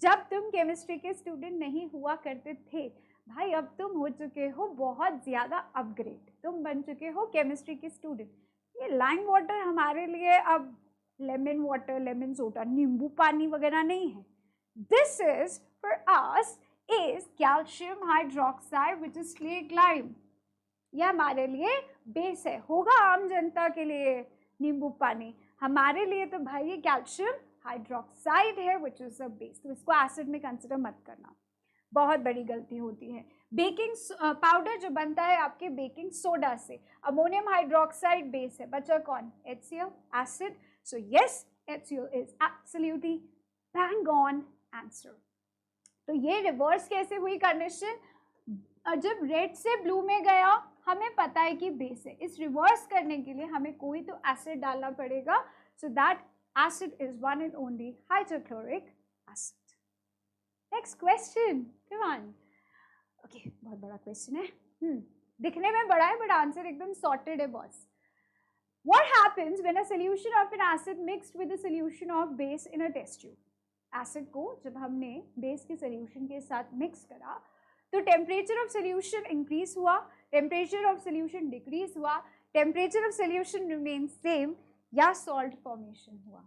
जब तुम केमिस्ट्री के स्टूडेंट नहीं हुआ करते थे भाई. अब तुम हो चुके हो बहुत ज्यादा अपग्रेड, तुम बन चुके हो केमिस्ट्री के स्टूडेंट. ये लाइम वाटर हमारे लिए अब लेमन वाटर, लेमन सोडा, नींबू पानी वगैरह नहीं है. This is for us is calcium hydroxide which is slate lime. यह हमारे लिए बेस है. होगा आम जनता के लिए नींबू पानी, हमारे लिए तो भाई ये कैल्शियम हाइड्रोक्साइड है विच इज अ बेस. तो इसको एसिड में कंसिडर मत करना. बहुत बड़ी गलती होती है। बेकिंग पाउडर जो बनता है आपके बेकिंग सोडा से, अमोनियम हाइड्रोक्साइड बेस है, बचा कौन? HCl acid. So yes, HCl is absolutely bang on answer. तो ये रिवर्स कैसे हुई कंडीशन? जब रेड से ब्लू में गया, हमें पता है कि बेस है, इस रिवर्स करने के लिए हमें कोई तो एसिड डालना पड़ेगा। So that acid is one and only hydrochloric acid. Next question, come on. Okay, बहुत बड़ा क्वेश्चन है, दिखने में बड़ा है बट आंसर एकदम सॉर्टेड है boss. What happens when a solution of an acid mixed with a solution of base in a test tube? Acid को जब हमने बेस के सोल्यूशन के साथ मिक्स करा तो टेम्परेचर ऑफ सोल्यूशन इंक्रीज हुआ, टेम्परेचर ऑफ सोल्यूशन डिक्रीज हुआ, temperature of solution remain same, या सॉल्ट फॉर्मेशन हुआ?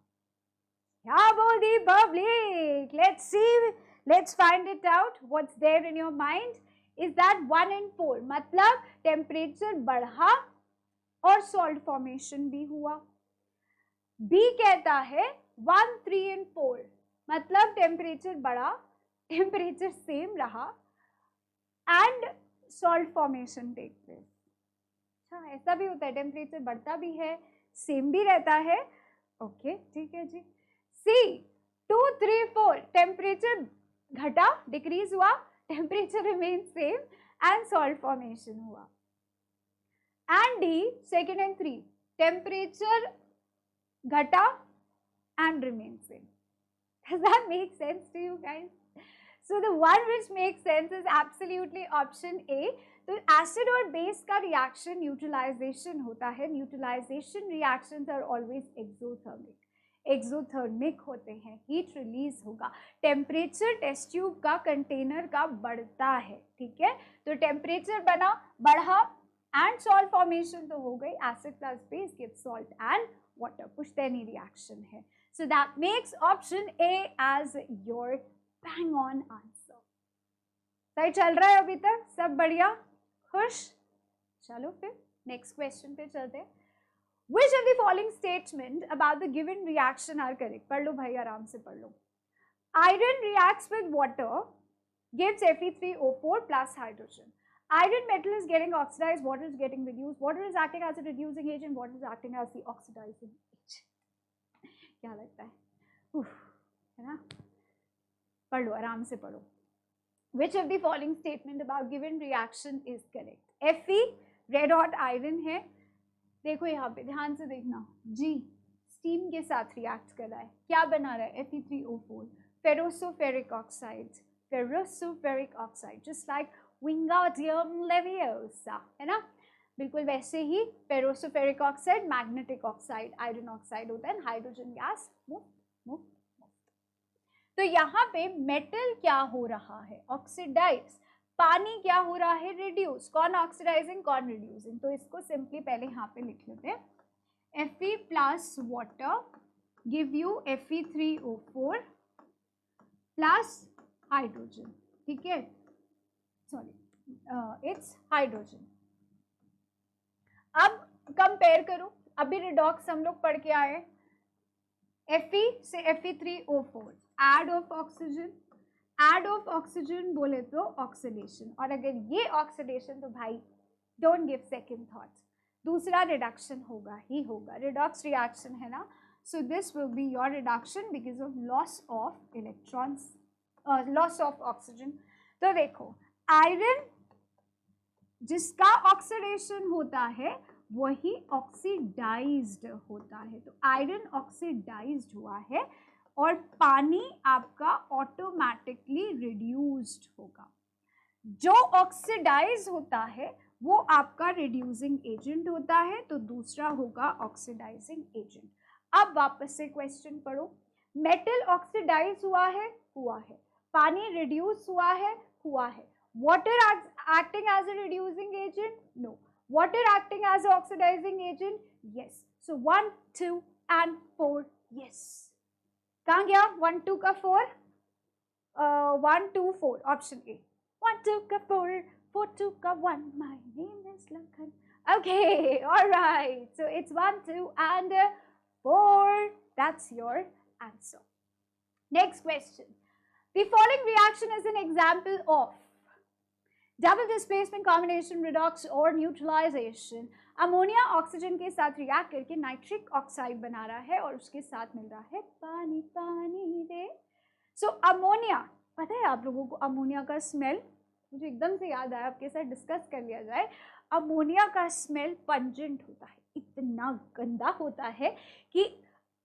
क्या बोल दी public? Let's see, let's find it out. What's there in your mind? Is that 1 and 4, मतलब टेम्परेचर बढ़ा और सॉल्ट फॉर्मेशन भी हुआ। बी कहता है 1, 3 and 4, मतलब टेम्परेचर बढ़ा, टेम्परेचर सेम रहा and salt formation take place. अच्छा, ऐसा भी होता है, टेम्परेचर बढ़ता भी है, सेम भी रहता है। ओके, ठीक है जी। सी 2, 3, 4, टेम्परेचर घटा, डिक्रीज हुआ, temperature remain same and salt formation हुआ। एंड डी 2 and 3, टेम्परेचर घटा and remain same. Does that make sense to you guys? So the one which makes sense is absolutely option A. तो एसिड और बेस का रिएक्शन न्यूट्रलाइजेशन होता है। Neutralisation reactions are always exothermic, exothermic होते हैं, हीट रिलीज होगा, टेम्परेचर टेस्ट ट्यूब का कंटेनर का बढ़ता है, ठीक है। तो टेम्परेचर बना, बढ़ा एंड सॉल्ट फॉर्मेशन तो हो गई, acid plus base gives salt and water, पुश्तैनी रिएक्शन है। So that makes option A as your bang on answer. सही चल रहा है अभी तक? सब बढ़िया, खुश? चलो फिर नेक्स्ट क्वेश्चन पे चलते हैं। Which of the following statement about the given reaction are correct? पढ़ लो भाई, आराम से पढ़ लो। Iron reacts with water, gives Fe3O4 plus hydrogen. Iron metal is getting oxidized, water is getting reduced. Water is acting as a reducing agent, water is acting as the oxidizing agent. क्या लगता है? है ना? पढ़ लो, आराम से पढ़ो। Which of the following statement about given reaction is correct? Fe red hot iron है, देखो यहाँ पे ध्यान से देखना, जी स्टीम के साथ रिएक्ट कर रहा है, क्या बना रहा है? Fe3O4, ferrosoferric oxide, ferrosoferric oxide, just like wingardium leviosa, है ना? बिल्कुल वैसे ही ferrosoferric oxide magnetic oxide, iron oxide होता है, हाइड्रोजन गैस मुफ्त। तो यहाँ पे मेटल क्या हो रहा है? ऑक्सीडाइज। पानी क्या हो रहा है? रिड्यूस। कौन ऑक्सीडाइजिंग, कौन रिड्यूसिंग? तो इसको सिंपली पहले यहाँ पे लिख लेते हैं। Fe plus water give you Fe3O4 plus hydrogen, ठीक है, सॉरी इट्स हाइड्रोजन। अब कंपेयर करो, अभी रिडॉक्स हम लोग पढ़ के आए, Fe से Fe3O4, add of oxygen, add of oxygen बोले तो ऑक्सीडेशन, और अगर ये ऑक्सीडेशन तो भाई डोंट गिव सेकंड थॉट, दूसरा रिडक्शन होगा ही होगा, रिडॉक्स रिएक्शन है ना। So this will be your reduction because of loss of electrons, loss of oxygen. तो देखो आयरन जिसका ऑक्सीडेशन होता है वही ऑक्सीडाइज्ड होता है, तो आयरन ऑक्सीडाइज्ड हुआ है और पानी आपका ऑटोमेटिकली रिड्यूस्ड होगा। जो ऑक्सीडाइज होता है वो आपका रिड्यूसिंग एजेंट होता है, तो दूसरा होगा ऑक्सीडाइजिंग एजेंट। अब वापस से क्वेश्चन पढ़ो, मेटल ऑक्सीडाइज हुआ है, पानी रिड्यूस हुआ है, water acting as a reducing agent? No. Water acting as an oxidizing agent? Yes. So 1, 2 and 4, yes. कहाँ गया 1, 2 का 4? 1, 2, 4, option A. 1, 2 का 4, 4, 2 का 1. My name is Lakhan. Okay, all right. So it's 1, 2 and 4. That's your answer. Next question. The following reaction is an example of double displacement combination redox और न्यूट्रलाइजेशन। अमोनिया ऑक्सीजन के साथ रिएक्ट करके नाइट्रिक ऑक्साइड बना रहा है और उसके साथ मिल रहा है पानी, पानी रे। सो अमोनिया, पता है आप लोगों को अमोनिया का स्मेल, मुझे एकदम से याद आया, आपके साथ डिस्कस कर लिया जाए। अमोनिया का स्मेल पंजेंट होता है, इतना गंदा होता है कि,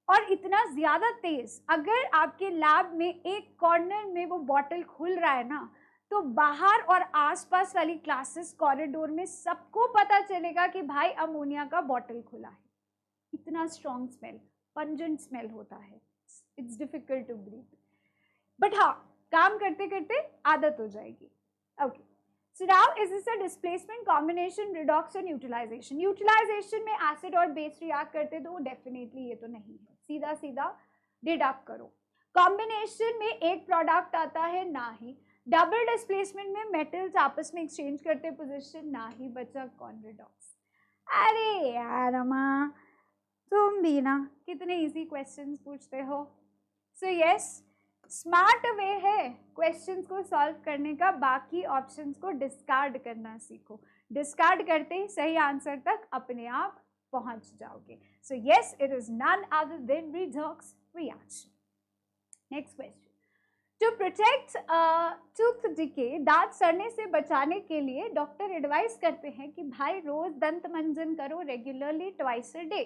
और इतना ज़्यादा तेज़, अगर आपके लैब में एक कॉर्नर में वो बॉटल खुल रहा है ना, तो बाहर और आसपास वाली क्लासेस कॉरिडोर में सबको पता चलेगा कि भाई अमोनिया का बॉटल खुला है। इतना स्ट्रॉन्ग स्मेल, पंजेंट स्मेल होता है। It's difficult to breathe, but हाँ, काम करते करते आदत हो जाएगी। Okay, so now is this a displacement combination redox और न्यूट्रलाइजेशन? न्यूट्रलाइजेशन में एसिड और बेस रिएक्ट करते तो डेफिनेटली ये तो नहीं है, सीधा सीधा डिडक्ट करो। कॉम्बिनेशन में एक प्रोडक्ट आता है, ना ही। डबल डिस्प्लेसमेंट में मेटल्स आपस में एक्सचेंज करते पोजीशन, ना ही। बचा कौन? रिडॉक्स। अरे यार अम्मा, तुम भी ना कितने इजी क्वेश्चंस पूछते हो। सो यस, स्मार्ट वे है क्वेश्चंस को सॉल्व करने का, बाकी ऑप्शंस को डिस्कार्ड करना सीखो। डिस्कार्ड करते ही सही आंसर तक अपने आप पहुंच जाओगे। So yes, it is none other than redox reaction. Next question, to protect tooth decay, दांत सड़ने से बचाने के लिए डॉक्टर एडवाइस करते हैं कि भाई रोज दंत मंजन करो regularly, twice a day.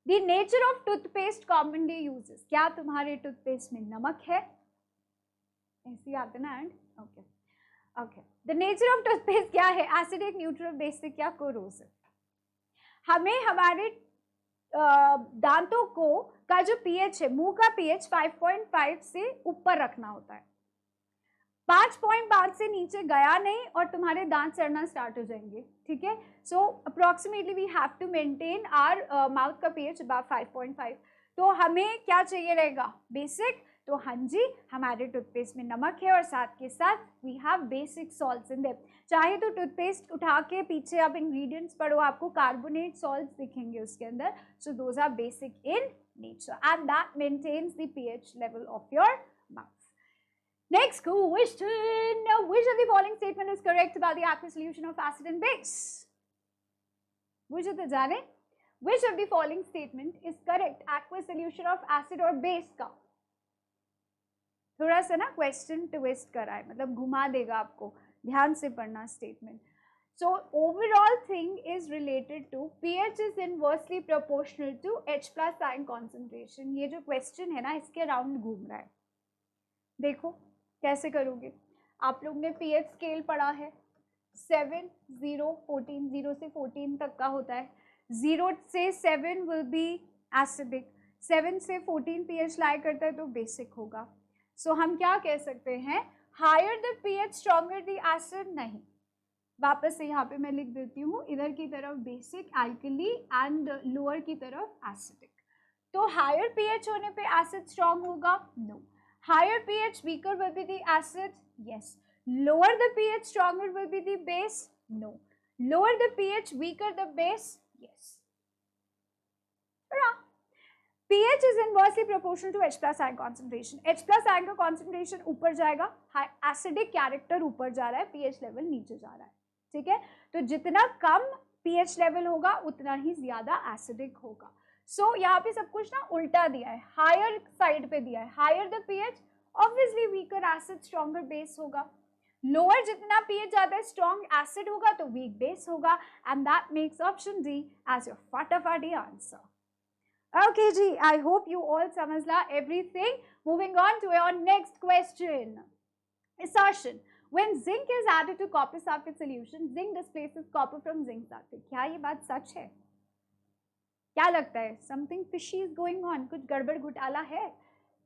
The nature of toothpaste commonly uses, क्या तुम्हारे टूथपेस्ट में नमक है? ऐसी आते ना and. Okay okay, the nature of toothpaste क्या है? एसिडिक, न्यूट्रल, बेसिक या कोरोसिव? हमें हमारे दांतों को का जो पीएच है, मुंह का पीएच 5.5 से ऊपर रखना होता है। 5.5 से नीचे गया नहीं और तुम्हारे दांत सड़ना स्टार्ट हो जाएंगे, ठीक है। So approximately we have to maintain our mouth का पीएच अबाउट 5.5। तो हमें क्या चाहिए रहेगा? बेसिक। तो हाँ जी, हमारे टूथपेस्ट में नमक है और साथ के साथ we have basic salts in them. चाहे तो टूथपेस्ट उठा के पीछे आप इंग्रेडिएंट्स पढ़ो, आपको कार्बोनेट सॉल्ट्स दिखेंगे उसके अंदर। So those are basic in nature and that maintains the pH level of your mouth. Next question, which of the following statement is correct about the aqueous solution of acid and base? मुझे तो जाने, which of the following statement is correct? aqueous solution of acid और base का थोड़ा सा ना क्वेश्चन ट्विस्ट करा है, मतलब घुमा देगा आपको, ध्यान से पढ़ना statement. So overall thing is related to pH is inversely proportional to H plus ion concentration। ये जो क्वेश्चन है ना, इसके अराउंड घूम रहा है। देखो कैसे करोगे। आप लोग ने पीएच स्केल पढ़ा है, 7, 0, 14, 0 से 14 तक का होता है। 0 से 7 विल बी एसिडिक, 7 से 14 पीएच लाई करता है तो बेसिक होगा। सो हम क्या कह सकते हैं? Higher the pH stronger the acid. नहीं, वापस से यहाँ पे मैं लिख देती हूँ, इधर की तरफ बेसिक अल्कली एंड लोअर की तरफ एसिडिक। तो हायर पीएच होने पे एसिड स्ट्रॉन्ग होगा? No. Higher pH, weaker will be the acid? Yes. Lower the pH, stronger will be the base? No. Lower the pH, weaker the base? Yes. Right. pH is inversely proportional to H plus ion concentration. H plus ion का concentration ऊपर जाएगा, acidic character ऊपर जा रहा है, pH level नीचे जा रहा है, ठीक है। तो जितना कम pH level होगा उतना ही ज्यादा acidic होगा। सो यहाँ पे सब कुछ ना उल्टा दिया है, हायर साइड पे दिया है। Higher the pH, obviously weaker acid stronger base होगा। लोअर जितना पीएच ज्यादा है, स्ट्रॉन्ग एसिड होगा तो वीक बेस होगा, and that makes option D as your फटाफटी आंसर। ओके जी, आई होप यू ऑल समझ ला everything. Moving on to your next question. Assertion: when zinc is added to copper sulfate solution, zinc displaces copper from zinc sulfate। क्या ये बात सच है? क्या लगता है? Something fishy is going on, कुछ गड़बड़ घोटाला है।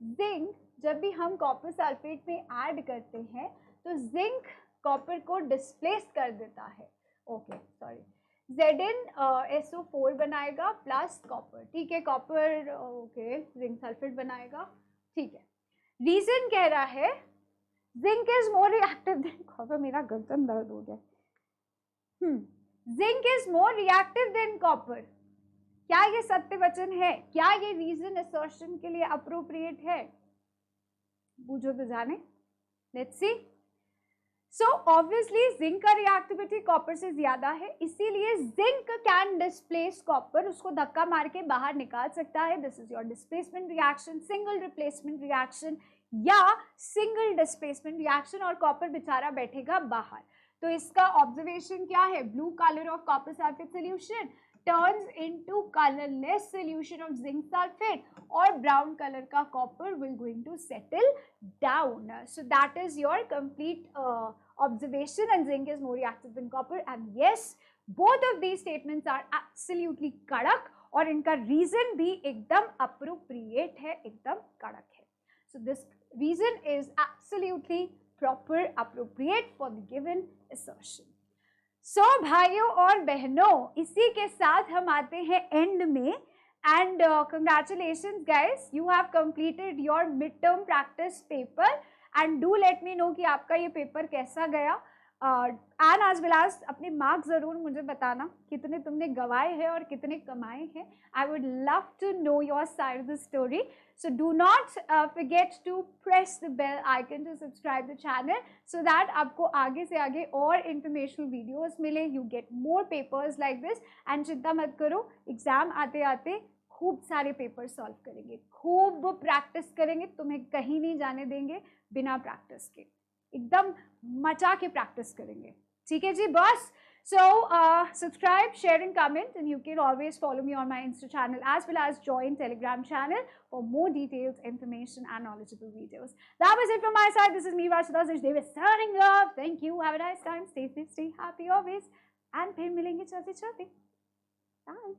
जिंक जब भी हम कॉपर सल्फेट में ऐड करते हैं तो जिंक कॉपर को डिस्प्लेस कर देता है। ओके सॉरी, ZnSO4 बनाएगा प्लस कॉपर, ठीक है। कॉपर ओके जिंक सल्फेट बनाएगा, ठीक है। रीजन कह रहा है zinc is more reactive than copper. मेरा गर्दन दर्द हो गया। Zinc is more reactive than copper. क्या ये सत्य वचन है? क्या ये रीजन असर्शन के लिए अप्रोप्रिएट है? बूझो तो जाने, let's see. So obviously zinc का रिएक्टिविटी कॉपर से ज्यादा है, इसीलिए जिंक कैन डिस्प्लेस कॉपर, उसको धक्का मार के बाहर निकाल सकता है। This is your displacement reaction, single replacement reaction या सिंगल डिस्प्लेसमेंट रिएक्शन, और कॉपर बेचारा बैठेगा बाहर। तो इसका ऑब्जर्वेशन क्या है? Blue colour of copper sulphate solution turns into colorless solution of zinc sulfate, or brown color ka copper will going to settle down. So that is your complete observation, and zinc is more reactive than copper, and yes, both of these statements are absolutely kadak, और इनका reason भी एकदम appropriate है, एकदम कड़क है. So this reason is absolutely proper, appropriate for the given assertion. सो भाइयों और बहनों, इसी के साथ हम आते हैं एंड में, and congratulations guys, you have completed your mid term practice paper, and do let me no कि आपका ये पेपर कैसा गया, एंड एज वेल एज अपने मार्क्स ज़रूर मुझे बताना, कितने तुमने गवाए हैं और कितने कमाए हैं. I would love to know your side of the story. So do not forget to press the bell icon to subscribe the channel so that आपको आगे से आगे और informational videos मिले. You get more papers like this, and चिंता मत करो, एग्जाम आते आते खूब सारे पेपर सॉल्व करेंगे, खूब प्रैक्टिस करेंगे, तुम्हें कहीं नहीं जाने देंगे बिना प्रैक्टिस के, एकदम मचा के प्रैक्टिस करेंगे. ठीक है जी boss. So subscribe, share and comment, and you can always follow me on my Insta channel as well as join Telegram channel for more details, information and knowledgeable videos. That was it from my side. This is me, Varshita Sachdev, signing off. Thank you. Have a nice time. Stay safe, stay happy always. And फिर मिलेंगे चलते चलते. Bye.